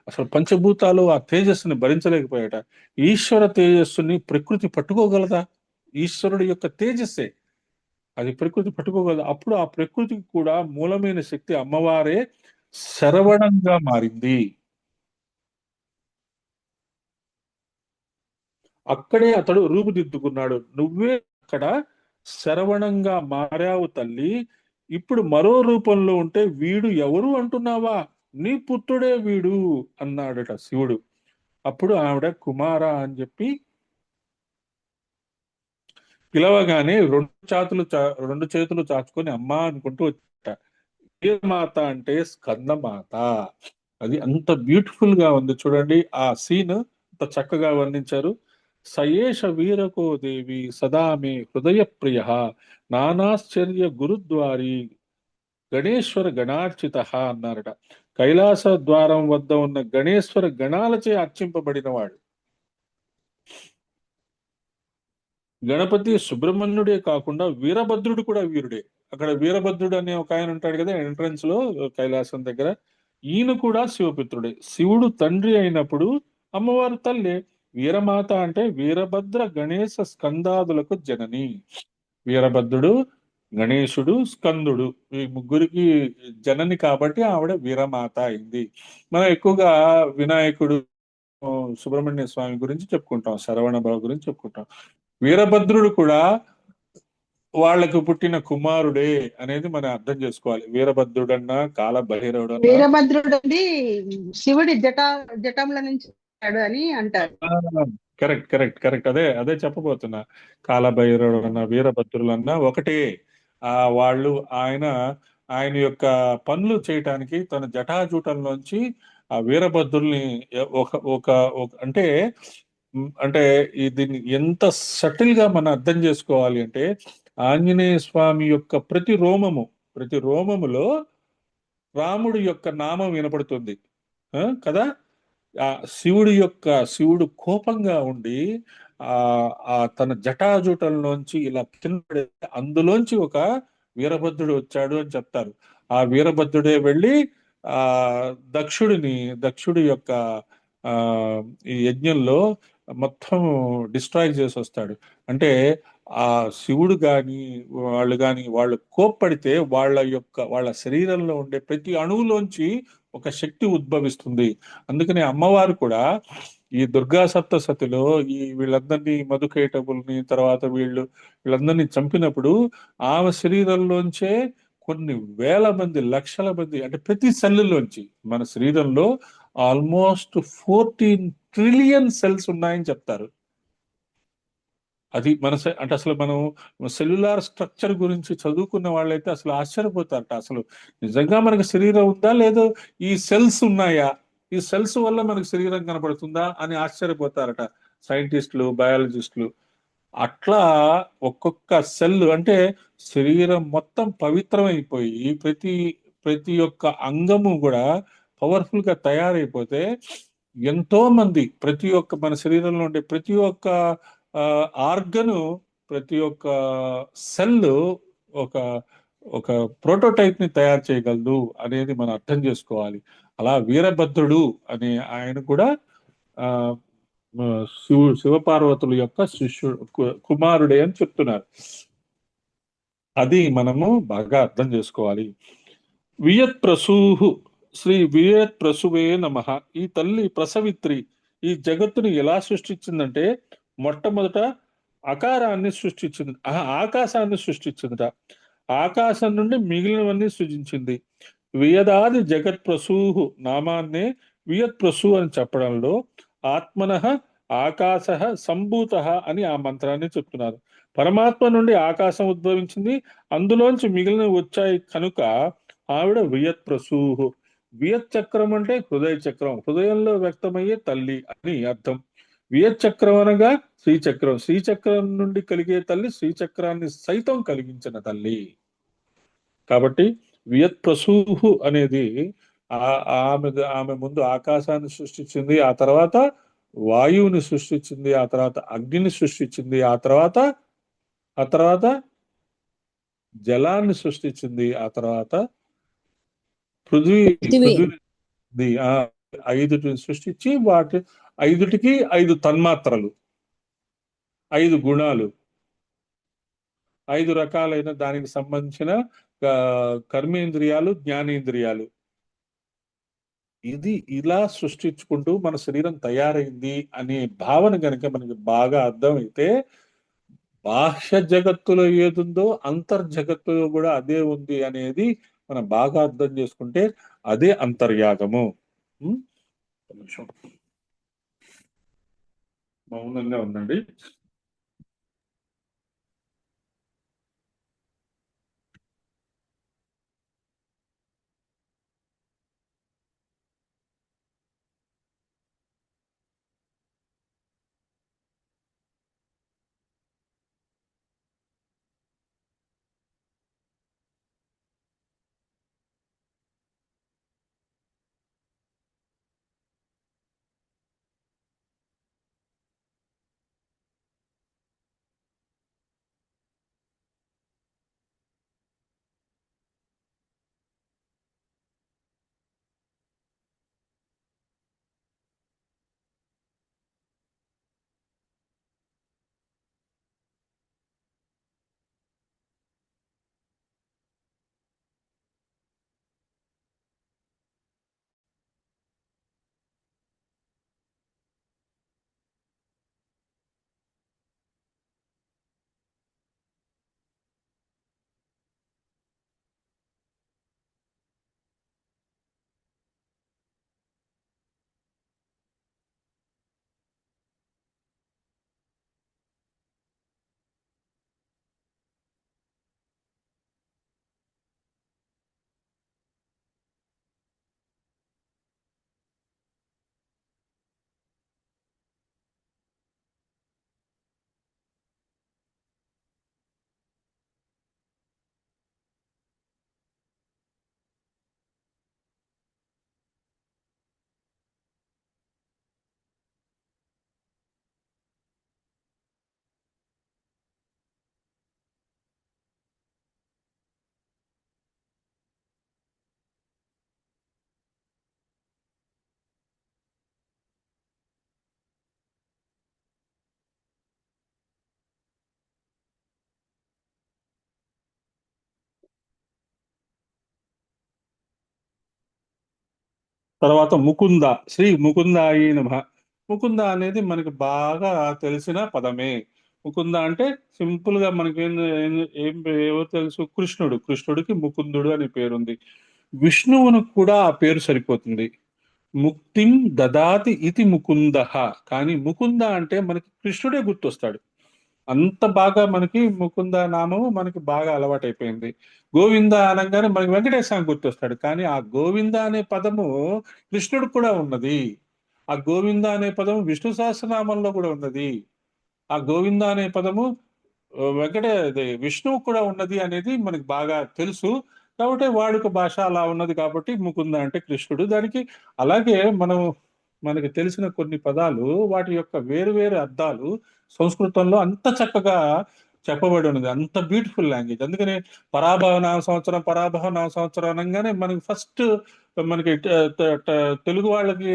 అసలు పంచభూతాలు ఆ తేజస్సుని భరించలేకపోయాట. ఈశ్వర తేజస్సుని ప్రకృతి పట్టుకోగలదా? ఈశ్వరుడి యొక్క తేజస్సే అది ప్రకృతి పట్టుకోగలదు. అప్పుడు ఆ ప్రకృతికి కూడా మూలమైన శక్తి అమ్మవారే శరవణంగా మారింది. అక్కడే అతడు రూపుదిద్దుకున్నాడు. నువ్వే అక్కడ శరవణంగా మారావు తల్లి. ఇప్పుడు మరో రూపంలో ఉంటే వీడు ఎవరు అంటున్నావా? నీ పుత్రుడే వీడు అన్నాడట శివుడు. అప్పుడు ఆవిడ కుమార అని చెప్పి పిలవగానే రెండు చేతులు చాచుకొని అమ్మా అనుకుంటూ వచ్చాట. ఏ మాత అంటే స్కందమాత. అది అంత బ్యూటిఫుల్ గా ఉంది చూడండి. ఆ సీన్ అంత చక్కగా వర్ణించారు. సయేష వీరకో దేవి సదా మే హృదయ ప్రియ నానాశ్చర్య గురుద్వారి గణేశ్వర గణార్చిత అన్నారట. కైలాస ద్వారం వద్ద ఉన్న గణేశ్వర గణాలచే అర్చింపబడినవాడు. గణపతి సుబ్రహ్మణ్యుడే కాకుండా వీరభద్రుడు కూడా వీరుడే. అక్కడ వీరభద్రుడు అనే ఒక ఆయన ఉంటాడు కదా ఎంట్రన్స్ లో కైలాసం దగ్గర. ఈయన కూడా శివపుత్రుడే. శివుడు తండ్రి అయినప్పుడు అమ్మవారు తల్లే. వీరమాత అంటే వీరభద్ర గణేశ స్కందాదులకు జనని. వీరభద్రుడు, గణేశుడు, స్కందుడు ఈ ముగ్గురికి జనని కాబట్టి ఆవిడ వీరమాత అయింది. మనం ఎక్కువగా వినాయకుడు, సుబ్రహ్మణ్య స్వామి గురించి చెప్పుకుంటాం, శరవణ బాబు గురించి చెప్పుకుంటాం. వీరభద్రుడు కూడా వాళ్లకు పుట్టిన కుమారుడే అనేది మనం అర్థం చేసుకోవాలి. వీరభద్రుడన్నా కాలభైరవుడన్నా. వీరభద్రుడు అండి శివుడి జటంల నుంచి అని అంటారు. Correct correct correct. అదే చెప్పబోతున్నా. కాలభైరవుడన్నా వీరభద్రులన్నా ఒకటే. వాళ్ళు ఆయన యొక్క పనులు చేయటానికి తన జటాజూటంలోంచి ఆ వీరభద్రుల్ని ఒక ఒక అంటే అంటే దీన్ని ఎంత సటిల్ గా మనం అర్థం చేసుకోవాలి అంటే, ఆంజనేయ స్వామి యొక్క ప్రతి రోమములో రాముడి యొక్క నామం వినపడుతుంది కదా. ఆ శివుడు కోపంగా ఉండి తన జటాజూటంలోంచి ఇలా కింద అందులోంచి ఒక వీరభద్రుడు వచ్చాడు అని చెప్తారు. ఆ వీరభద్రుడే వెళ్ళి ఆ దక్షుడి యొక్క ఈ యజ్ఞంలో మొత్తం డిస్ట్రాయ్ చేసి వస్తాడు. అంటే ఆ శివుడు వాళ్ళు కోప్పడితే వాళ్ళ శరీరంలో ఉండే ప్రతి అణువులోంచి ఒక శక్తి ఉద్భవిస్తుంది. అందుకనే అమ్మవారు కూడా ఈ దుర్గా సప్తసతిలో వీళ్ళందరినీ మధుకైటబుల్ని తర్వాత వీళ్ళందరినీ చంపినప్పుడు ఆమె శరీరంలోంచే కొన్ని వేల మంది, లక్షల మంది, అంటే ప్రతి సెల్లులోంచి మన శరీరంలో ఆల్మోస్ట్ 14 ట్రిలియన్ సెల్స్ ఉన్నాయని చెప్తారు. అది అంటే అసలు మనం సెల్యులార్ స్ట్రక్చర్ గురించి చదువుకున్న వాళ్ళైతే అసలు ఆశ్చర్యపోతారట. అసలు నిజంగా మనకు శరీరం ఉందా లేదో, ఈ సెల్స్ ఉన్నాయా, ఈ సెల్స్ వల్ల మనకు శరీరం కనపడుతుందా అని ఆశ్చర్యపోతారట సైంటిస్టులు, బయాలజిస్టులు. అట్లా ఒక్కొక్క సెల్ అంటే శరీరం మొత్తం పవిత్రమైపోయి ప్రతి ఒక్క అంగము కూడా పవర్ఫుల్ గా తయారైపోతే ఎంతో మంది ప్రతి ఒక్క మన శరీరంలో ఉండే ప్రతి ఒక్క ఆర్గను ప్రతి ఒక్క సెల్ ఒక ఒక ప్రోటోటైప్ ని తయారు చేయగలదు అనేది మనం అర్థం చేసుకోవాలి. అలా వీరభద్రుడు అనే ఆయన కూడా ఆ శివపార్వతుల యొక్క శిష్యుడు కుమారుడే అని చెప్తున్నారు. అది మనము బాగా అర్థం చేసుకోవాలి. వియత్ ప్రసూహు శ్రీ వియత్ ప్రసువే నమః. ఈ తల్లి ప్రసవిత్రి ఈ జగత్తుని ఎలా సృష్టించిందంటే మొట్టమొదట ఆకారాన్ని సృష్టించింది, ఆకాశాన్ని సృష్టించిందట. ఆకాశం నుండి మిగిలినవన్నీ సృజించింది. వియదాది జగత్ ప్రసూహు నామాన్నే వియత్ ప్రసూ అని చెప్పడంలో ఆత్మనః ఆకాశ సంభూత అని ఆ మంత్రాన్ని చెప్తున్నారు. పరమాత్మ నుండి ఆకాశం ఉద్భవించింది, అందులోంచి మిగిలిన వచ్చాయి కనుక ఆవిడ వియత్ ప్రసూహు. వియత్ చక్రం అంటే హృదయ చక్రం, హృదయంలో వ్యక్తమయ్యే తల్లి అని అర్థం. వియత్ చక్రం అనగా శ్రీచక్రం, శ్రీచక్రం నుండి కలిగే తల్లి శ్రీచక్రాన్ని సైతం కలిగించిన తల్లి. కాబట్టి వియత్ ప్రసూహు అనేది ఆమె ముందు ఆకాశాన్ని సృష్టించింది, ఆ తర్వాత వాయువుని సృష్టించింది, ఆ తర్వాత అగ్నిని సృష్టించింది, ఆ తర్వాత జలాన్ని సృష్టించింది, ఆ తర్వాత పృథ్వీ ఐదుటిని సృష్టించి వాటి ఐదుటికి 5 తన్మాత్రలు, 5 గుణాలు, 5 రకాలైన దానికి సంబంధించిన కర్మేంద్రియాలు, జ్ఞానేంద్రియాలు. ఇది ఇలా సృష్టించుకుంటూ మన శరీరం తయారైంది అనే భావన కనుక మనకి బాగా అర్థమైతే బాహ్య జగత్తులో ఏదుందో అంతర్జగత్తులో కూడా అదే ఉంది అనేది మనం బాగా అర్థం చేసుకుంటే అదే అంతర్యాగము. మౌనంగా ఉందండి. తర్వాత ముకుంద, శ్రీ ముకుందాయి నమః. ముకుంద అనేది మనకి బాగా తెలిసిన పదమే. ముకుంద అంటే సింపుల్ గా మనకి ఏమో తెలుసు, కృష్ణుడికి ముకుందుడు అనే పేరుంది. విష్ణువునికి కూడా ఆ పేరు సరిపోతుంది. ముక్తిం దదాతి ఇతి ముకుంద. కానీ ముకుంద అంటే మనకి కృష్ణుడే గుర్తొస్తాడు. అంత బాగా మనకి ముకుంద నామము మనకి బాగా అలవాటైపోయింది. గోవింద అనగానే మనకి వెంకటేశ్వర గుర్తొస్తాడు. కానీ ఆ గోవింద అనే పదము కృష్ణుడికి కూడా ఉన్నది. ఆ గోవింద అనే పదము విష్ణు సహస్రనామంలో కూడా ఉన్నది. ఆ గోవింద అనే పదము విష్ణువు కూడా ఉన్నది అనేది మనకి బాగా తెలుసు. కాబట్టి వాడుక భాష అలా ఉన్నది కాబట్టి ముకుంద అంటే కృష్ణుడు. దానికి అలాగే మనకి తెలిసిన కొన్ని పదాలు వాటి యొక్క వేరు వేరు అర్థాలు సంస్కృతంలో అంత చక్కగా చెప్పబడి ఉన్నది. అంత బ్యూటిఫుల్ లాంగ్వేజ్. అందుకని పరాభవ నామ సంవత్సరం అనగానే మనకి ఫస్ట్ మనకి తెలుగు వాళ్ళకి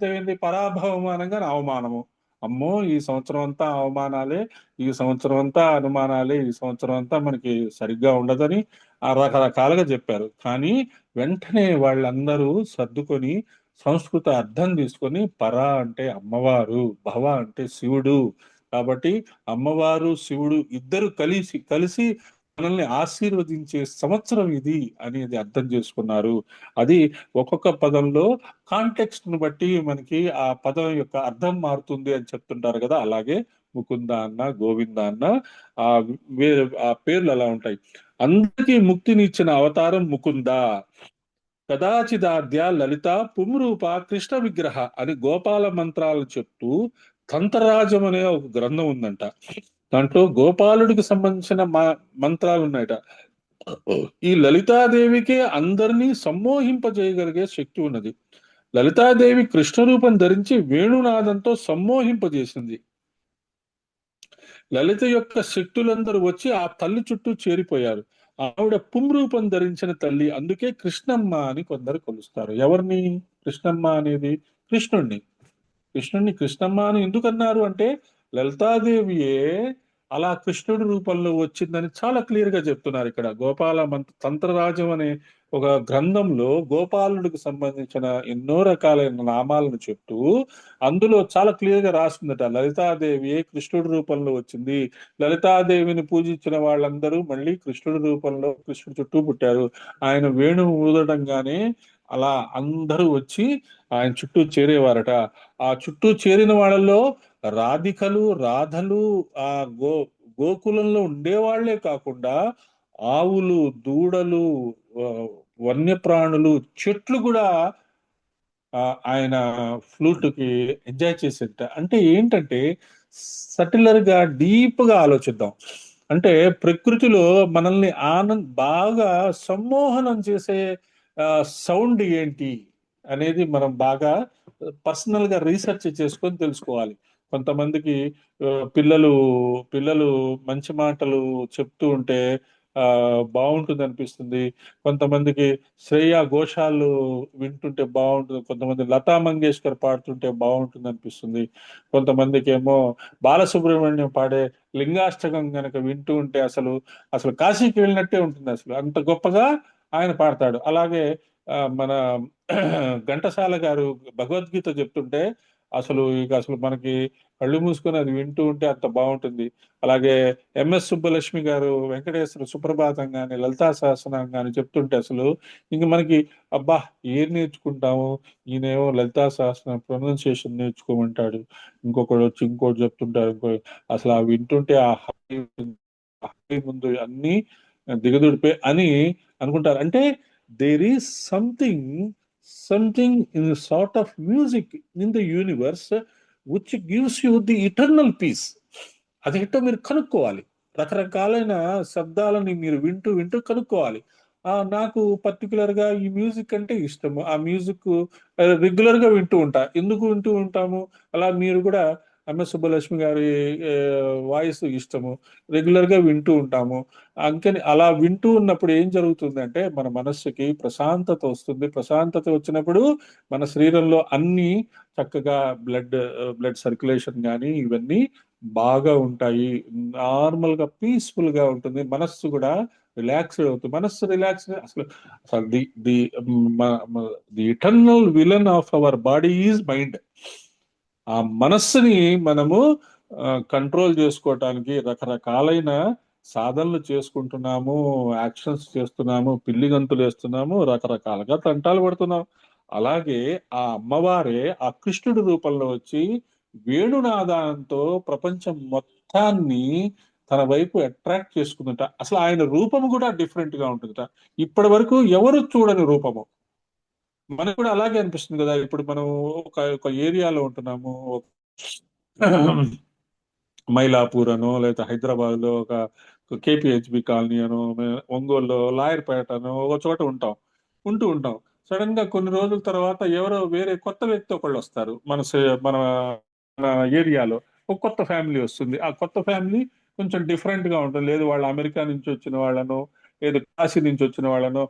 ఏమైంది, పరాభవం అనగానే అవమానము. అమ్మో ఈ సంవత్సరం అంతా అవమానాలే, ఈ సంవత్సరం అంతా అనుమానాలే, ఈ సంవత్సరం అంతా మనకి సరిగ్గా ఉండదని ఆ రకరకాలుగా చెప్పారు. కానీ వెంటనే వాళ్ళందరూ సర్దుకొని సంస్కృత అర్థం తీసుకొని పర అంటే అమ్మవారు, భవ అంటే శివుడు. కాబట్టి అమ్మవారు శివుడు ఇద్దరు కలిసి మనల్ని ఆశీర్వదించే సంవత్సరం ఇది అనేది అర్థం చేసుకున్నారు. అది ఒక్కొక్క పదంలో కాంటెక్స్ట్ ను బట్టి మనకి ఆ పదం యొక్క అర్థం మారుతుంది అని చెప్తుంటారు కదా. అలాగే ముకుంద అన్న, గోవింద అన్న ఆ ఆ పేర్లు అలా ఉంటాయి. అందరికీ ముక్తినిచ్చిన అవతారం ముకుంద. కదాచిదాద్య లలిత పుంరూప కృష్ణ విగ్రహ అని గోపాల మంత్రాలు చెప్తూ తంత్రరాజం అనే ఒక గ్రంథం ఉందంట. దాంట్లో గోపాలుడికి సంబంధించిన మంత్రాలు ఉన్నాయట. ఈ లలితాదేవికి అందరినీ సమ్మోహింపజేయగలిగే శక్తి ఉన్నది. లలితాదేవి కృష్ణ రూపం ధరించి వేణునాదంతో సమ్మోహింపజేసింది. లలిత యొక్క శక్తులందరూ వచ్చి ఆ తల్లి చుట్టూ చేరిపోయారు. ఆవిడ పుంరూపం ధరించిన తల్లి, అందుకే కృష్ణమ్మ అని కొందరు కొలుస్తారు. ఎవరిని? కృష్ణమ్మ అనేది కృష్ణుణ్ణి కృష్ణమ్మ అని ఎందుకు అన్నారు అంటే లలితాదేవియే అలా కృష్ణుడి రూపంలో వచ్చిందని చాలా క్లియర్ గా చెప్తున్నారు ఇక్కడ. తంత్రరాజం అనే ఒక గ్రంథంలో గోపాలుడికి సంబంధించిన ఎన్నో రకాలైన నామాలను చెప్తూ అందులో చాలా క్లియర్ గా రాస్తుందట, లలితాదేవియే కృష్ణుడి రూపంలో వచ్చింది. లలితాదేవిని పూజించిన వాళ్ళందరూ మళ్ళీ కృష్ణుడి రూపంలో కృష్ణుడి చుట్టూ పుట్టారు. ఆయన వేణువు ఊదడంగానే అలా అందరూ వచ్చి ఆయన చుట్టూ చేరేవారట. ఆ చుట్టూ చేరిన వాళ్ళలో రాధలు ఆ గోకులంలో ఉండేవాళ్లే కాకుండా ఆవులు, దూడలు, వన్యప్రాణులు, చెట్లు కూడా ఆయన ఫ్లూట్ కి ఎంజాయ్ చేసేట. అంటే ఏంటంటే సటిలర్ గా డీప్ గా ఆలోచిద్దాం. అంటే ప్రకృతిలో మనల్ని బాగా సమ్మోహనం చేసే సౌండ్ ఏంటి అనేది మనం బాగా పర్సనల్ గా రీసెర్చ్ చేసుకొని తెలుసుకోవాలి. కొంతమందికి పిల్లలు మంచి మాటలు చెప్తూ ఉంటే బాగుంటుంది అనిపిస్తుంది. కొంతమందికి శ్రేయా ఘోషాలు వింటుంటే బాగుంటుంది. కొంతమంది లతా మంగేష్కర్ పాడుతుంటే బాగుంటుంది అనిపిస్తుంది. కొంతమందికి ఏమో బాలసుబ్రహ్మణ్యం పాడే లింగాష్టకం గనక వింటూ ఉంటే అసలు కాశీకి వెళ్ళినట్టే ఉంటుంది. అసలు అంత గొప్పగా ఆయన పాడతాడు. అలాగే మన ఘంటసాల గారు భగవద్గీత చెప్తుంటే అసలు మనకి కళ్ళు మూసుకొని అది వింటూ ఉంటే అంత బాగుంటుంది. అలాగే ఎంఎస్ సుబ్బలక్ష్మి గారు వెంకటేశ్వర సుప్రభాతం గాని, లలితా సహస్రనామం గాని చెప్తుంటే అసలు ఇంక మనకి అబ్బా ఏం నేర్చుకుంటాము, ఈయనేమో లలితా సహస్రనామం ప్రొనౌన్సియేషన్ నేర్చుకోమంటాడు, ఇంకొకటి వచ్చి ఇంకోటి చెప్తుంటారు. అసలు ఆ వింటుంటే ఆ హై ముందు అన్ని దిగదుడిపే అని అనుకుంటారు. అంటే there is something in the sort of music in the universe which gives you the eternal peace. అదేంటో మీరు కనుక్కోవాలి. రకరకాలైన శబ్దాలని మీరు వింటూ కనుక్కోవాలి. నాకు పర్టికులర్ గా ఈ మ్యూజిక్ అంటే ఇష్టము. ఆ మ్యూజిక్ రెగ్యులర్ గా వింటూ ఉంటా. ఎందుకు వింటూ ఉంటాము? అలా మీరు కూడా ఎంఎస్ సుబ్బలక్ష్మి గారి వాయిస్ ఇష్టము, రెగ్యులర్ గా వింటూ ఉంటాము. అందుకని అలా వింటూ ఉన్నప్పుడు ఏం జరుగుతుందంటే మన మనస్సుకి ప్రశాంతత వస్తుంది. ప్రశాంతత వచ్చినప్పుడు మన శరీరంలో అన్ని చక్కగా బ్లడ్ సర్క్యులేషన్ కానీ ఇవన్నీ బాగా ఉంటాయి. నార్మల్ గా పీస్ఫుల్ గా ఉంటుంది. మనస్సు కూడా రిలాక్స్డ్ అవుతుంది. మనస్సు రిలాక్స్ అసలు the eternal villain of our body is mind. ఆ మనస్సుని మనము కంట్రోల్ చేసుకోవటానికి రకరకాలైన సాధనలు చేసుకుంటున్నాము, యాక్షన్స్ చేస్తున్నాము, పిల్లి గంతులు వేస్తున్నాము, రకరకాలుగా తంటాలు పడుతున్నాం. అలాగే ఆ అమ్మవారే ఆ కృష్ణుడి రూపంలో వచ్చి వేణునాదానంతో ప్రపంచం మొత్తాన్ని తన వైపు అట్రాక్ట్ చేసుకుందట. అసలు ఆయన రూపము కూడా డిఫరెంట్ గా ఉంటుందట. ఇప్పటి వరకు ఎవరు చూడని రూపము. మనకు కూడా అలాగే అనిపిస్తుంది కదా. ఇప్పుడు మనం ఒక ఏరియాలో ఉంటున్నాము, మైలాపూర్ అనో లేదా హైదరాబాద్ లో ఒక కేపీహెచ్బి కాలనీ అనో ఒంగోలు లాయర్పేట అనో ఒక చోట ఉంటాం. సడన్ గా కొన్ని రోజుల తర్వాత ఎవరో వేరే కొత్త వ్యక్తి ఒకళ్ళు వస్తారు మన మన ఏరియాలో. ఒక కొత్త ఫ్యామిలీ వస్తుంది. ఆ కొత్త ఫ్యామిలీ కొంచెం డిఫరెంట్ గా ఉంటుంది. లేదు వాళ్ళు అమెరికా నుంచి వచ్చిన వాళ్ళనో, లేదు కాశీ నుంచి వచ్చిన వాళ్ళనో,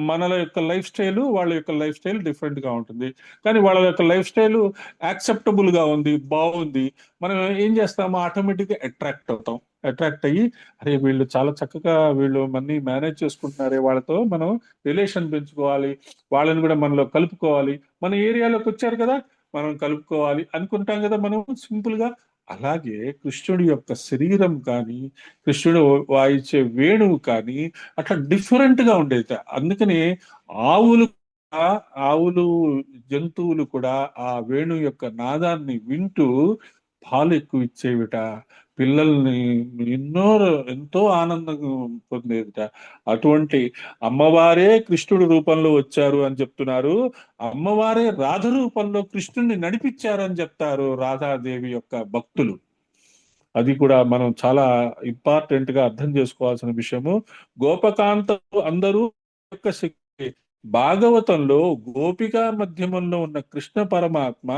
మనల యొక్క లైఫ్ స్టైల్ వాళ్ళ యొక్క లైఫ్ స్టైల్ డిఫరెంట్ గా ఉంటుంది. కానీ వాళ్ళ యొక్క లైఫ్ స్టైల్ యాక్సెప్టబుల్ గా ఉంది, బాగుంది. మనం ఏం చేస్తాము, ఆటోమేటిక్ గా అట్రాక్ట్ అయ్యి, అరే వీళ్ళు చాలా చక్కగా వీళ్ళు మనీ మేనేజ్ చేసుకుంటున్నారే, వాళ్ళతో మనం రిలేషన్ పెంచుకోవాలి, వాళ్ళని కూడా మనలో కలుపుకోవాలి, మన ఏరియాలోకి వచ్చారు కదా మనం కలుపుకోవాలి అనుకుంటాం కదా మనం సింపుల్ గా. అలాగే కృష్ణుడి యొక్క శరీరం కానీ, కృష్ణుడు వాయించే వేణువు కానీ అట్లా డిఫరెంట్ గా ఉండేది. అందుకని ఆవులు ఆవులు జంతువులు కూడా ఆ వేణు యొక్క నాదాన్ని వింటూ పాలు ఎక్కువ ఇచ్చేవిట, పిల్లల్ని ఎంతో ఆనందం పొందేదిట. అటువంటి అమ్మవారే కృష్ణుడి రూపంలో వచ్చారు అని చెప్తున్నారు. అమ్మవారే రాధ రూపంలో కృష్ణుడిని నడిపించారని చెప్తారు రాధాదేవి యొక్క భక్తులు. అది కూడా మనం చాలా ఇంపార్టెంట్ గా అర్థం చేసుకోవాల్సిన విషయము. గోపకాంతలు అందరూ యొక్క శక్తి. భాగవతంలో గోపికా మధ్యమంలో ఉన్న కృష్ణ పరమాత్మ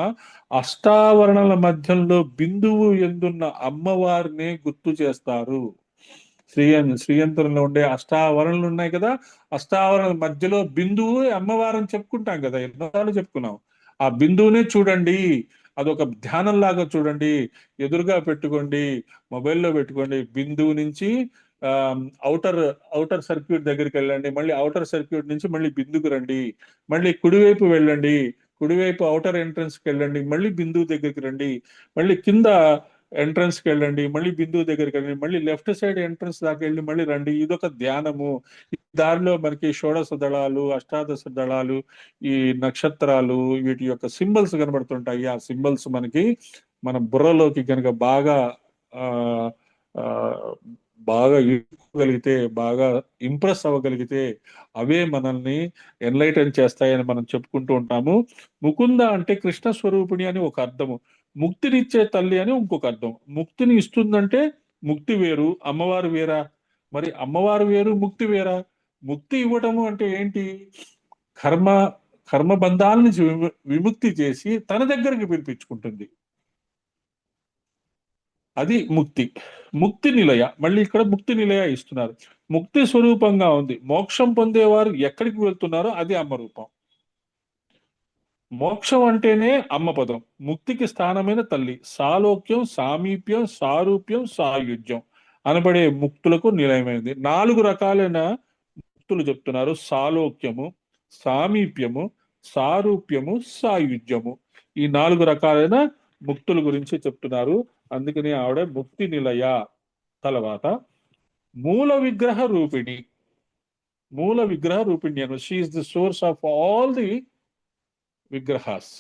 అష్టావరణల మధ్యంలో బిందువు ఎందున్న అమ్మవారిని గుర్తు చేస్తారు. శ్రీయంత్రంలో ఉండే అష్టావరణలు ఉన్నాయి కదా, అష్టావరణల మధ్యలో బిందువు అమ్మవారిని చెప్పుకుంటాం కదా, ఎన్నోసార్లు చెప్పుకున్నాం. ఆ బిందువునే చూడండి, అదొక ధ్యానంలాగా చూడండి, ఎదురుగా పెట్టుకోండి, మొబైల్లో పెట్టుకోండి. బిందువు నుంచి అవుటర్ సర్క్యూట్ దగ్గరికి వెళ్ళండి, మళ్ళీ అవుటర్ సర్క్యూట్ నుంచి మళ్ళీ బిందుకు రండి, మళ్ళీ కుడివైపు వెళ్ళండి, కుడివైపు అవుటర్ ఎంట్రన్స్ కి వెళ్ళండి, మళ్ళీ బిందువు దగ్గరికి రండి, మళ్ళీ కింద ఎంట్రన్స్ కి వెళ్ళండి, మళ్ళీ బిందువు దగ్గరికి వెళ్ళండి, మళ్ళీ లెఫ్ట్ సైడ్ ఎంట్రన్స్ దాకా వెళ్ళి మళ్ళీ రండి. ఇదొక ధ్యానము. దారిలో మనకి షోడశ దళాలు, అష్టాదశ దళాలు, ఈ నక్షత్రాలు, వీటి యొక్క సింబల్స్ కనబడుతుంటాయి. ఆ సింబల్స్ మనకి మన బుర్రలోకి కనుక బాగా ఆ ఆ బాగా ఇరుకోగలిగితే, బాగా ఇంప్రెస్ అవ్వగలిగితే అవే మనల్ని ఎన్లైటన్ చేస్తాయని మనం చెప్పుకుంటూ ఉంటాము. ముకుంద అంటే కృష్ణ స్వరూపిణి అని ఒక అర్థము, ముక్తినిచ్చే తల్లి అని ఇంకొక అర్థం. ముక్తిని ఇస్తుందంటే ముక్తి వేరు, అమ్మవారు వేరా? మరి అమ్మవారు వేరు, ముక్తి వేరా? ముక్తి ఇవ్వటము అంటే ఏంటి? కర్మ కర్మబంధాల నుంచి విముక్తి చేసి తన దగ్గరికి పిలిపించుకుంటుంది. అది ముక్తి. ముక్తి నిలయ, మళ్ళీ ఇక్కడ ముక్తి నిలయ ఇస్తున్నారు. ముక్తి స్వరూపంగా ఉంది. మోక్షం పొందేవారు ఎక్కడికి వెళ్తున్నారో అది అమ్మ రూపం. మోక్షం అంటేనే అమ్మ పదం. ముక్తికి స్థానమైన తల్లి. సాలోక్యం, సామీప్యం, సారూప్యం, సాయుజ్యం అనబడే ముక్తులకు నిలయమైనది. 4 రకాలైన ముక్తులు చెప్తున్నారు. సాలోక్యము, సామీప్యము, సారూప్యము, సాయుజ్యము. ఈ 4 రకాలైన ముక్తుల గురించి చెప్తున్నారు. అందుకని ఆవిడ ముక్తి నిలయ. తర్వాత మూల విగ్రహ రూపిణి. మూల విగ్రహ రూపిణి అను she is the source of all the విగ్రహాస్.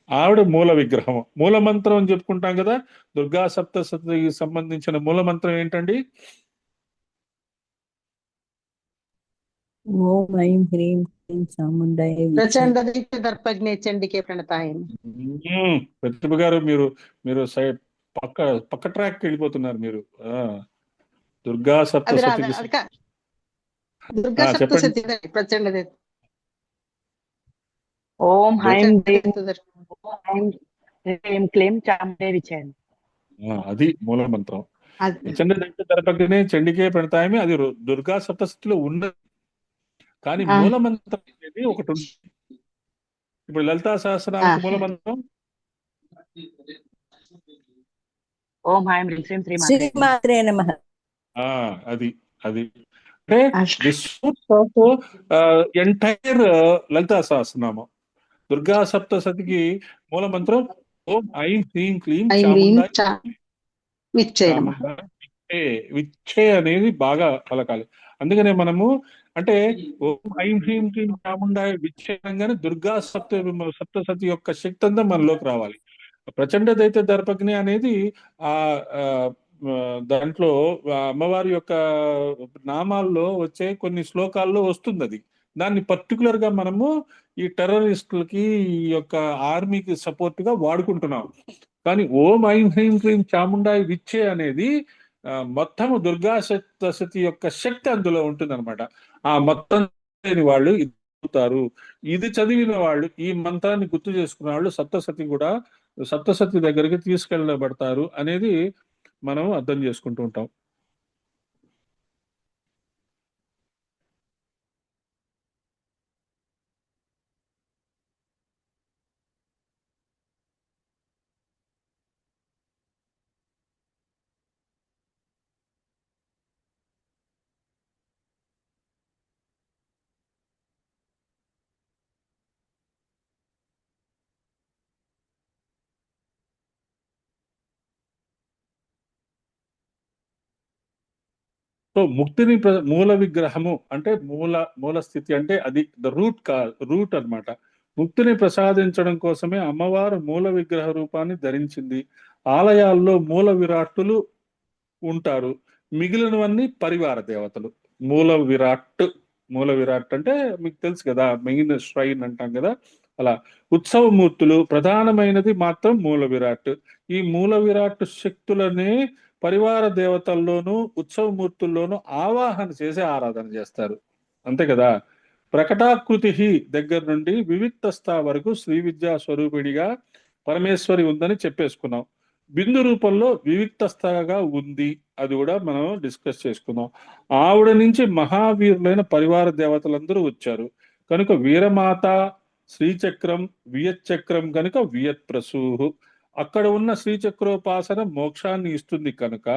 ఆవిడ మూల విగ్రహం. మూల మంత్రం అని చెప్పుకుంటాం కదా, దుర్గా సప్తశతికి సంబంధించిన మూల మంత్రం ఏంటండి? ఓం ఐం హ్రీం క్లీం చాముండాయ విద్మహే. ప్రచండ దీప్తి దర్పజ్ఞే చండికే ప్రణతాయని. ప్రతిభ గారు మీరు సైడ్ పక్క ట్రాక్ వెళ్ళిపోతున్నారు మీరు. దుర్గా అది రాదా? సప్తశతికి అది దుర్గా చెప్పండి. సప్తశతి ప్రచండ దీప్తి. ఓం హైం ప్రచండ దీప్తి హైం హ్రీం క్లీం చాముండే విచ్చాను. అది మూల మంత్రం. అది ప్రచండ దీప్తి దర్పజ్ఞే చండికే ప్రణతాయమి అది దుర్గా సప్తశతిలో ఉన్నది. కానీ మూల మంత్రం అనేది ఒకటి ఉంది. ఇప్పుడు లలితా సహస్రనామకి మూల మంత్రం ఓం హైం హ్రీం శ్రీం శ్రీమాత్రే నమః. అది అంటే the source of entire Lalita Sahasranamam. Durga సప్తశతికి మూల మంత్రం ఓం ఐం హ్రీం క్లీం ఐం హ్రీం చాముండాయ విచ్చే నమః. విచ్చే అనేది బాగా పలకాలి. అందుకనే మనము అంటే ఓం ఐం హ్రీం క్లీం చాముండాయ విచ్చే అనగానే దుర్గా సప్తశతి యొక్క శక్తి అంతా మనలోకి రావాలి. ప్రచండ దైత్య దర్పజ్ఞ అనేది ఆ దాంట్లో అమ్మవారి యొక్క నామాల్లో వచ్చే కొన్ని శ్లోకాల్లో వస్తుంది. అది దాన్ని పర్టికులర్ గా మనము ఈ టెర్రరిస్టులకి, ఈ యొక్క ఆర్మీకి సపోర్ట్ గా వాడుకుంటున్నాం. కానీ ఓం ఐం హ్రీం క్లీం చాముండాయ విచ్చే అనేది మొత్తము దుర్గా సప్తశతి యొక్క శక్తి అందులో ఉంటుందన్నమాట. ఆ మొత్తం లేని వాళ్ళు ఇది చదువుతారు. ఇది చదివిన వాళ్ళు, ఈ మంత్రాన్ని గుర్తు చేసుకున్న వాళ్ళు సప్తశతి కూడా సప్తశతి దగ్గరికి తీసుకెళ్ళబడతారు అనేది మనం అర్థం చేసుకుంటూ ఉంటాం. సో ముక్తిని మూల విగ్రహము అంటే మూల స్థితి అంటే అది ద రూట్ అన్నమాట. ముక్తిని ప్రసాదించడం కోసమే అమ్మవారు మూల విగ్రహ రూపాన్ని ధరించింది. ఆలయాల్లో మూల విరాట్టులు ఉంటారు, మిగిలినవన్నీ పరివార దేవతలు. మూల విరాట్ అంటే మీకు తెలుసు కదా, మెయిన్ శ్రైన్ అంటాం కదా, అలా. ఉత్సవమూర్తులు ప్రధానమైనది మాత్రం మూల విరాట్. ఈ మూల విరాట్ శక్తులనే పరివార దేవతల్లోనూ ఉత్సవమూర్తుల్లోనూ ఆవాహన చేసి ఆరాధన చేస్తారు, అంతే కదా. ప్రకటాకృతి దగ్గర నుండి వివిక్తస్థ వరకు శ్రీ విద్యా స్వరూపిణిగా పరమేశ్వరి ఉందని చెప్పేసుకున్నాం. బిందు రూపంలో వివిక్తస్థగా ఉంది, అది కూడా మనం డిస్కస్ చేసుకుందాం. ఆవిడ నుంచి మహావీరులైన పరివార దేవతలందరూ వచ్చారు కనుక వీరమాత, శ్రీచక్రం, వియచ్చక్రం కనుక వియత్ ప్రసూహు. అక్కడ ఉన్న శ్రీచక్రోపాసన మోక్షాన్ని ఇస్తుంది కనుక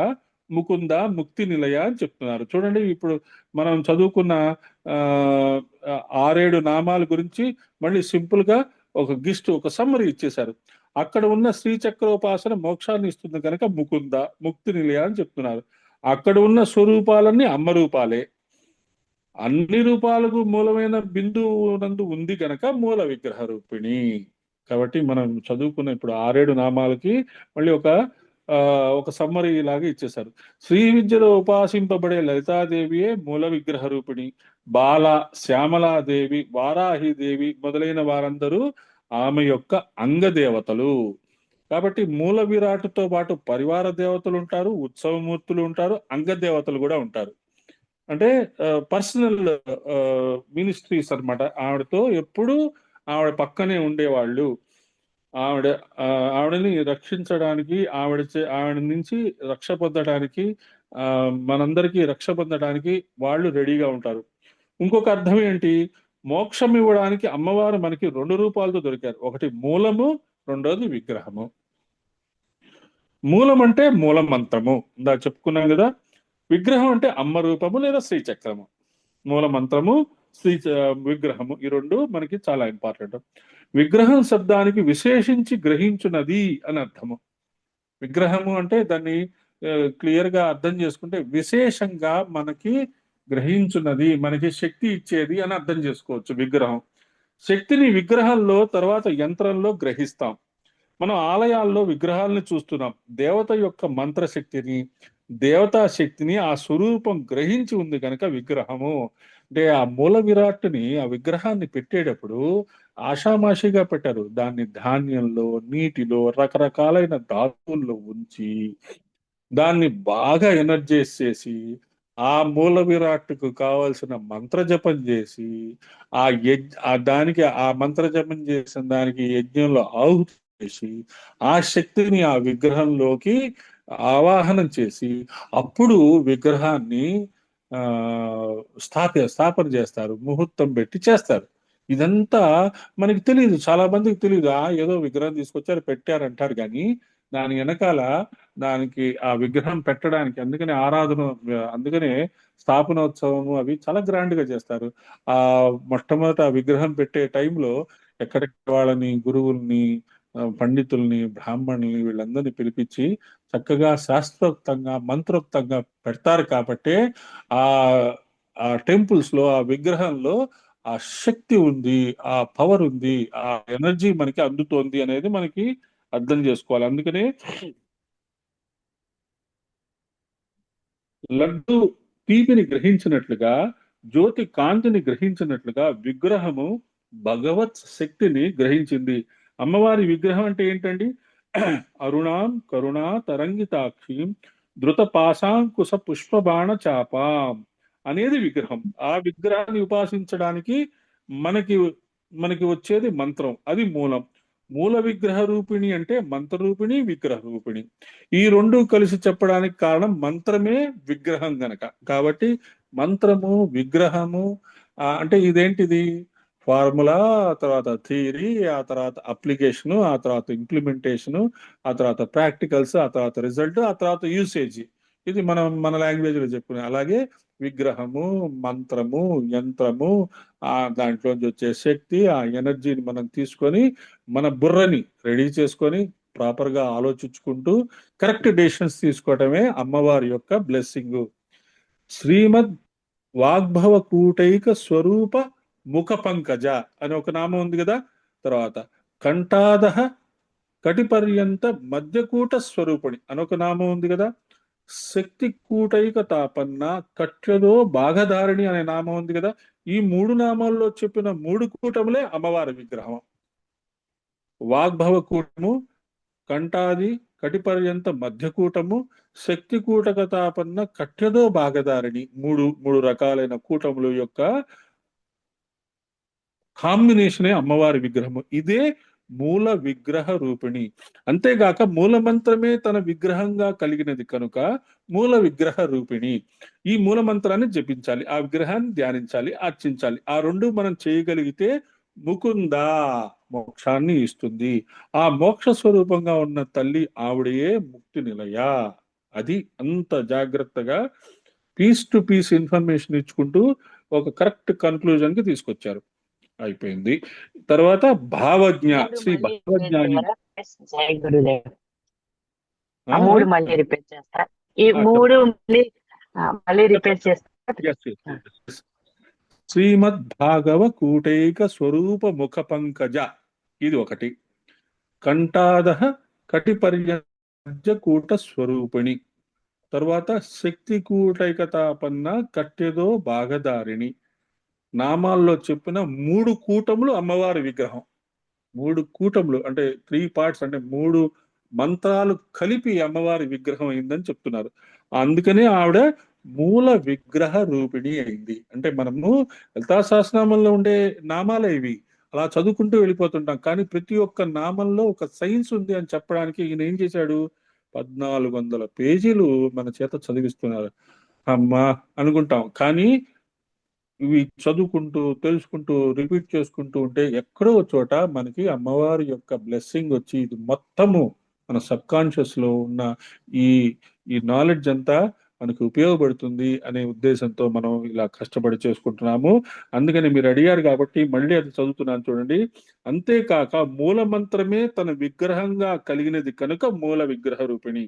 ముకుంద ముక్తి నిలయ అని చెప్తున్నారు. చూడండి, ఇప్పుడు మనం చదువుకున్న 6-7 నామాల గురించి మళ్ళీ సింపుల్ గా ఒక సమ్మరీ ఇచ్చేశారు. అక్కడ ఉన్న శ్రీచక్రోపాసన మోక్షాన్ని ఇస్తుంది కనుక ముకుంద ముక్తి నిలయ అని చెప్తున్నారు. అక్కడ ఉన్న స్వరూపాలన్నీ అమ్మ రూపాలే. అన్ని రూపాలకు మూలమైన బిందువు నందు ఉంది కనుక మూల విగ్రహ రూపిణి. కాబట్టి మనం చదువుకున్న ఇప్పుడు 6-7 నామాలకి మళ్ళీ ఒక సమ్మరీ లాగా ఇచ్చేశారు. శ్రీ విద్యలో ఉపాసింపబడే లలితాదేవియే మూల విగ్రహ రూపిణి. బాల, శ్యామలాదేవి, వారాహిదేవి మొదలైన వారందరూ ఆమె యొక్క అంగదేవతలు. కాబట్టి మూల విరాటుతో పాటు పరివార దేవతలు ఉంటారు, ఉత్సవమూర్తులు ఉంటారు, అంగదేవతలు కూడా ఉంటారు. అంటే పర్సనల్ మినిస్ట్రీస్ అన్నమాట. ఆవిడతో ఎప్పుడు ఆవిడ పక్కనే ఉండేవాళ్ళు. ఆవిడని రక్షించడానికి, ఆవిడ నుంచి రక్ష పొందడానికి, మనందరికీ రక్ష పొందడానికి వాళ్ళు రెడీగా ఉంటారు. ఇంకొక అర్థం ఏంటి, మోక్షం ఇవ్వడానికి అమ్మవారు మనకి 2 రూపాలతో దొరికారు. ఒకటి మూలము, రెండోది విగ్రహము. మూలం అంటే మూల మంత్రము, ఇందాక చెప్పుకున్నాం కదా. విగ్రహం అంటే అమ్మ రూపము లేదా శ్రీచక్రము. మూల మంత్రము, విగ్రహము, ఈ 2 మనకి చాలా ఇంపార్టెంట్. విగ్రహం శబ్దానికి విశేషించి గ్రహించున్నది అని అర్థము. విగ్రహము అంటే దాన్ని క్లియర్ గా అర్థం చేసుకుంటే విశేషంగా మనకి గ్రహించున్నది, మనకి శక్తి ఇచ్చేది అని అర్థం చేసుకోవచ్చు. విగ్రహం శక్తిని విగ్రహంలో, తర్వాత యంత్రంలో గ్రహిస్తాం. మనం ఆలయాల్లో విగ్రహాలను చూస్తున్నాం. దేవత యొక్క మంత్రశక్తిని, దేవతా శక్తిని ఆ స్వరూపం గ్రహించి ఉంది కనుక విగ్రహము. అంటే ఆ మూల విరాట్ని, ఆ విగ్రహాన్ని పెట్టేటప్పుడు ఆషామాషిగా పెట్టారు. దాన్ని ధాన్యంలో, నీటిలో, రకరకాలైన ధాతువుల్లో ఉంచి దాన్ని బాగా ఎనర్జైజ్ చేసి ఆ మూల విరాట్కు కావాల్సిన మంత్ర జపం చేసి దానికి ఆ మంత్ర జపం చేసిన దానికి యజ్ఞంలో ఆహుతి చేసి ఆ శక్తిని ఆ విగ్రహంలోకి ఆవాహనం చేసి అప్పుడు విగ్రహాన్ని స్థాపన చేస్తారు, ముహూర్తం పెట్టి చేస్తారు. ఇదంతా మనకి తెలియదు, చాలా మందికి తెలియదు. ఏదో విగ్రహం తీసుకొచ్చారు పెట్టారు అంటారు, కానీ దాని వెనకాల దానికి ఆ విగ్రహం పెట్టడానికి అందుకనే ఆరాధన, అందుకనే స్థాపనోత్సవము అవి చాలా గ్రాండ్ గా చేస్తారు. ఆ మొట్టమొదట ఆ విగ్రహం పెట్టే టైంలో ఎక్కడెక్కడ వాళ్ళని, గురువుల్ని, పండితుల్ని, బ్రాహ్మణుల్ని వీళ్ళందరినీ పిలిపించి చక్కగా శాస్త్రోక్తంగా మంత్రోక్తంగా పెడతారు. కాబట్టి ఆ ఆ టెంపుల్స్ లో, ఆ విగ్రహంలో ఆ శక్తి ఉంది, ఆ పవర్ ఉంది, ఆ ఎనర్జీ మనకి అందుతోంది అనేది మనకి అర్థం చేసుకోవాలి. అందుకనే లడ్డు తీపిని గ్రహించినట్లుగా, జ్యోతి కాంతిని గ్రహించినట్లుగా విగ్రహము భగవత్ శక్తిని గ్రహించింది. అమ్మవారి విగ్రహం అంటే ఏంటండి? అరుణాం కరుణా తరంగితాక్షి ధృత పాశాంకుశ పుష్పబాణ చాపాం అనేది విగ్రహం. ఆ విగ్రహాన్ని ఉపాసించడానికి మనకి మనకి వచ్చేది మంత్రం, అది మూలం. మూల విగ్రహ రూపిణి అంటే మంత్ర రూపిణి, విగ్రహ రూపిణి. ఈ రెండు కలిసి చెప్పడానికి కారణం మంత్రమే విగ్రహం గనక. కాబట్టి మంత్రము విగ్రహము అంటే ఇదేంటిది? ఫార్ములా, ఆ తర్వాత థియరీ, ఆ తర్వాత అప్లికేషను, ఆ తర్వాత ఇంప్లిమెంటేషను, ఆ తర్వాత ప్రాక్టికల్స్, ఆ తర్వాత రిజల్ట్, ఆ తర్వాత యూసేజ్. ఇది మనం మన లాంగ్వేజ్ లో చెప్పుకునే. అలాగే విగ్రహము, మంత్రము, యంత్రము, దాంట్లోంచి వచ్చే శక్తి, ఆ ఎనర్జీని మనం తీసుకొని మన బుర్రని రెడీ చేసుకొని ప్రాపర్ గా ఆలోచించుకుంటూ కరెక్ట్ డెసిషన్స్ తీసుకోవటమే అమ్మవారి యొక్క బ్లెస్సింగ్. శ్రీమద్ వాగ్భవ కూటైక స్వరూప ముఖ పంకజ అని ఒక నామం ఉంది కదా. తర్వాత కంఠాదహ కటిపర్యంత మధ్యకూట స్వరూపిణి అని ఒక నామం ఉంది కదా. శక్తి కూటైక తాపన్న కట్యదో భాగధారిణి అనే నామం ఉంది కదా. ఈ మూడు నామాల్లో చెప్పిన మూడు కూటములే అమ్మవారి విగ్రహం. వాగ్భవ కూటము, కంఠాది కటిపర్యంత మధ్యకూటము, శక్తి కూటకతాపన్న కట్యదో భాగధారిణి, మూడు రకాలైన కూటముల యొక్క కాంబినేషనే అమ్మవారి విగ్రహము. ఇదే మూల విగ్రహ రూపిణి. అంతేగాక మూల మంత్రమే తన విగ్రహంగా కలిగినది కనుక మూల విగ్రహ రూపిణి. ఈ మూల మంత్రాన్ని జపించాలి, ఆ విగ్రహాన్ని ధ్యానించాలి, అర్చించాలి. ఆ రెండు మనం చేయగలిగితే ముకుంద మోక్షాన్ని ఇస్తుంది. ఆ మోక్ష స్వరూపంగా ఉన్న తల్లి ఆవిడయే ముక్తి నిలయ. అది అంత జాగ్రత్తగా పీస్ టు పీస్ ఇన్ఫర్మేషన్ ఇచ్చుకుంటూ ఒక కరెక్ట్ కన్క్లూజన్ కి తీసుకొచ్చారు. అయిపోయింది. తర్వాత భావజ్ఞ, శ్రీ భావజ్ఞాని. జై గురుదేవ్. ఆ మూడు మళ్ళీ రిపీట్ చేస్తా. ఈ మూడు మళ్ళీ రిపీట్ చేస్తా. శ్రీమద్ భాగవ కూటైక స్వరూప ముఖ పంకజ, ఇది ఒకటి. కంఠాదహ కటిపర్య కూట స్వరూపిణి. తర్వాత శక్తి కూటైకతాపన్న కట్టెదో భాగధారిణి. నామాల్లో చెప్పిన మూడు కూటములు అమ్మవారి విగ్రహం. మూడు కూటములు అంటే 3 పార్ట్స్, అంటే మూడు మంత్రాలు కలిపి అమ్మవారి విగ్రహం అయిందని చెప్తున్నారు. అందుకనే ఆవిడ మూల విగ్రహ రూపిణి అయింది. అంటే మనము లలితా సహస్రనామంలో ఉండే నామాలే ఇవి, అలా చదువుకుంటూ వెళ్ళిపోతుంటాం. కానీ ప్రతి ఒక్క నామంలో ఒక సైన్స్ ఉంది అని చెప్పడానికి ఈయన ఏం చేశాడు? 1400 పేజీలు మన చేత చదివిస్తున్నారు. అమ్మా అనుకుంటాం, కానీ ఇవి చదువుకుంటూ తెలుసుకుంటూ రిపీట్ చేసుకుంటూ ఉంటే ఎక్కడో చోట మనకి అమ్మవారి యొక్క బ్లెస్సింగ్ వచ్చి ఇది మొత్తము మన సబ్ కాన్షియస్ లో ఉన్న ఈ ఈ నాలెడ్జ్ అంతా మనకు ఉపయోగపడుతుంది అనే ఉద్దేశంతో మనం ఇలా కష్టపడి చేసుకుంటున్నాము. అందుకని మీరు అడిగారు కాబట్టి మళ్ళీ అది చదువుతున్నాను చూడండి. అంతేకాక మూల మంత్రమే తన విగ్రహంగా కలిగినది కనుక మూల విగ్రహ రూపిణి.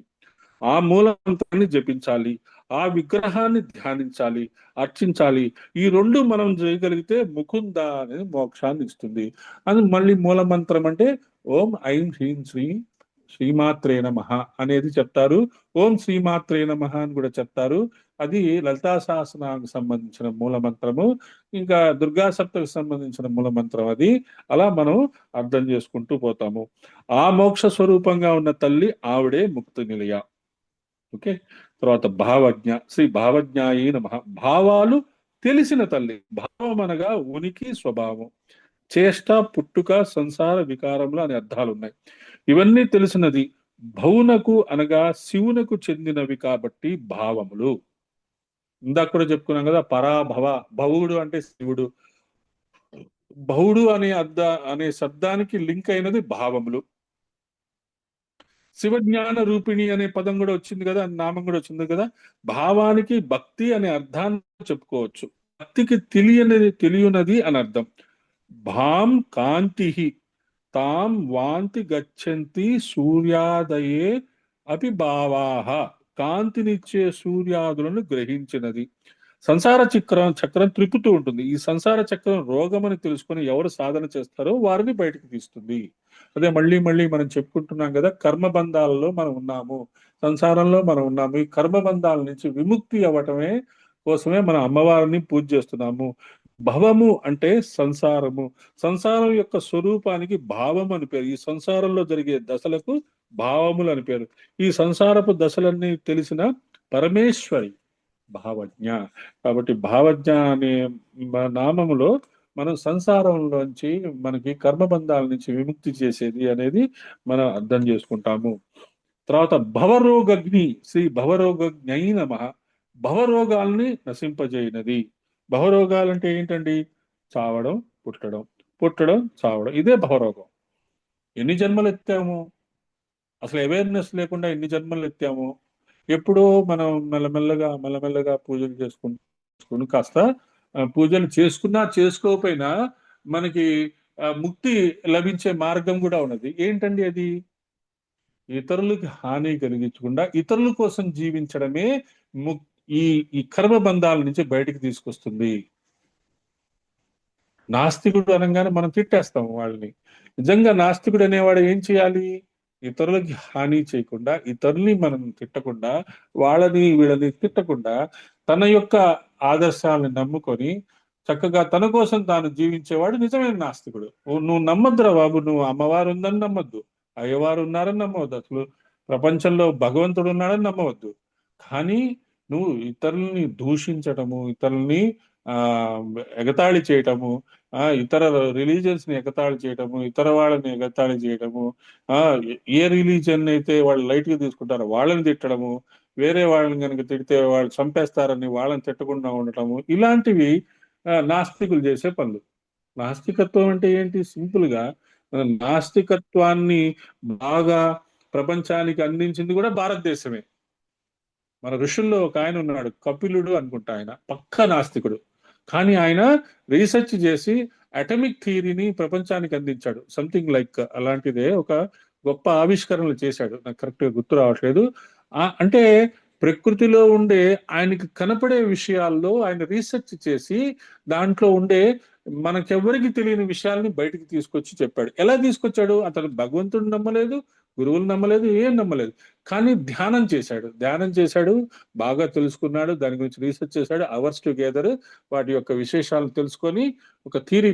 ఆ మూల మంత్రాన్ని జపించాలి, ఆ విగ్రహాన్ని ధ్యానించాలి, అర్చించాలి. ఈ రెండు మనం చేయగలిగితే ముకుంద అనేది మోక్షాన్ని ఇస్తుంది. అది మళ్ళీ మూల మంత్రం అంటే ఓం ఐం హ్రీం శ్రీ శ్రీమాత్రే నమః అనేది చెప్తారు. ఓం శ్రీమాత్రే నమః అని కూడా చెప్తారు. అది లలితా సహస్రనామానికి సంబంధించిన మూల మంత్రము. ఇంకా దుర్గా సప్తకు సంబంధించిన మూల మంత్రం అది. అలా మనం అర్థం చేసుకుంటూ పోతాము. ఆ మోక్ష స్వరూపంగా ఉన్న తల్లి ఆవిడే ముక్తి నిలయ. ఓకే. తర్వాత భావజ్ఞ, శ్రీ భావజ్ఞాయే నమః. భావాలు తెలిసిన తల్లి. భావం అనగా ఉనికి, స్వభావం, చేష్ట, పుట్టుక, సంసార వికారములు అనే అర్థాలు ఉన్నాయి. ఇవన్నీ తెలిసినది. భౌనకు అనగా శివునకు చెందినవి కాబట్టి భావములు. ఇందాక కూడా చెప్పుకున్నాం కదా, పరాభవ. భవుడు అంటే శివుడు. భవుడు అనే శబ్దానికి లింక్ అయినది భావములు. శివజ్ఞాన రూపిణి అనే పదం కూడా వచ్చింది కదా, నామం కూడా వచ్చింది కదా. భావానికి భక్తి అనే అర్థాన్ని చెప్పుకోవచ్చు. భక్తికి తెలియనది అని అర్థం. భాం కాంతి తాం వాంతి గచ్చంతి సూర్యాదయే అపి భావాహ. కాంతినిచ్చే సూర్యాదులను గ్రహించినది. సంసార చక్రం త్రిపుతూ ఉంటుంది. ఈ సంసార చక్రం రోగమని తెలుసుకొని ఎవరు సాధన చేస్తారో వారిని బయటకు తీస్తుంది. అదే మళ్ళీ మనం చెప్పుకుంటున్నాం కదా, కర్మబంధాలలో మనం ఉన్నాము, సంసారంలో మనం ఉన్నాము. ఈ కర్మబంధాల నుంచి విముక్తి అవ్వటమే కోసమే మనం అమ్మవారిని పూజ చేస్తున్నాము. భవము అంటే సంసారము. సంసారం యొక్క స్వరూపానికి భావం అని పేరు. ఈ సంసారంలో జరిగే దశలకు భావములు అని పేరు. ఈ సంసారపు దశలన్నీ తెలిసిన పరమేశ్వరి భావజ్ఞ. కాబట్టి భావజ్ఞ అనే నామములో మనం సంసారంలోంచి మనకి కర్మబంధాల నుంచి విముక్తి చేసేది అనేది మనం అర్థం చేసుకుంటాము. తర్వాత భవరోగగ్ని, శ్రీ భవరోగజ్ఞై నమః. భవరోగాల్ని నశింపజేయనది. భవరోగాలంటే ఏంటండి? చావడం, పుట్టడం, పుట్టడం, చావడం. ఇదే భవరోగం. ఎన్ని జన్మలు ఎత్తాము? అసలు అవేర్నెస్ లేకుండా ఎన్ని జన్మలు ఎత్తాము? ఎప్పుడో మనం మెల్లమెల్లగా పూజలు చేసుకుని కాస్త పూజలు చేసుకున్నా చేసుకోకపోయినా మనకి ముక్తి లభించే మార్గం కూడా ఉన్నది. ఏంటండి అది? ఇతరులకి హాని కలిగించకుండా ఇతరుల కోసం జీవించడమే ఈ ఈ కర్మ బంధాల నుంచి బయటికి తీసుకొస్తుంది. నాస్తికుడు అనగానే మనం తిట్టేస్తాం వాళ్ళని. నిజంగా నాస్తికుడు అనేవాడు ఏం చేయాలి? ఇతరులకి హాని చేయకుండా, ఇతరుల్ని మనం తిట్టకుండా, వీళ్ళని తిట్టకుండా, తన యొక్క ఆదర్శాలను నమ్ముకొని చక్కగా తన కోసం తాను జీవించేవాడు నిజమైన నాస్తికుడు. నువ్వు నమ్మద్దురా బాబు, నువ్వు అమ్మవారు ఉందని నమ్మొద్దు, అయ్యవారు ఉన్నారని నమ్మవద్దు, అసలు ప్రపంచంలో భగవంతుడు ఉన్నాడని నమ్మవద్దు. కానీ నువ్వు ఇతరుల్ని దూషించటము, ఇతరుల్ని ఎగతాళి చేయటము, ఇతర రిలీజియన్స్ ని ఎగతాళి చేయటము, ఇతర వాళ్ళని ఎగతాళి చేయటము, ఏ రిలీజియన్ అయితే వాళ్ళు లైట్ గా తీసుకుంటారో వాళ్ళని తిట్టడము, వేరే వాళ్ళని కనుక తిడితే వాళ్ళు చంపేస్తారని వాళ్ళని తిట్టకుండా ఉండటము, ఇలాంటివి నాస్తికులు చేసే పనులు. నాస్తికత్వం అంటే ఏంటి? సింపుల్ గా నాస్తికత్వాన్ని బాగా ప్రపంచానికి అందించింది కూడా భారతదేశమే. మన ఋషుల్లో ఒక ఆయన ఉన్నాడు, కపిలుడు అనుకుంటా. ఆయన పక్కా నాస్తికుడు. కానీ ఆయన రీసెర్చ్ చేసి అటమిక్ థియరీని ప్రపంచానికి అందించాడు. సంథింగ్ లైక్ అలాంటిదే ఒక గొప్ప ఆవిష్కరణలు చేశాడు. నాకు కరెక్ట్ గా గుర్తు రావట్లేదు. అంటే ప్రకృతిలో ఉండే ఆయనకి కనపడే విషయాల్లో ఆయన రీసెర్చ్ చేసి దాంట్లో ఉండే మనకెవ్వరికి తెలియని విషయాల్ని బయటికి తీసుకొచ్చి చెప్పాడు. ఎలా తీసుకొచ్చాడు? అతను భగవంతుడు నమ్మలేదు, గురువులు నమ్మలేదు, ఏం నమ్మలేదు. కానీ ధ్యానం చేశాడు, బాగా తెలుసుకున్నాడు, దాని గురించి రీసెర్చ్ చేశాడు. అవర్స్ టుగెదర్ వాటి యొక్క విశేషాలను తెలుసుకొని ఒక థియరీ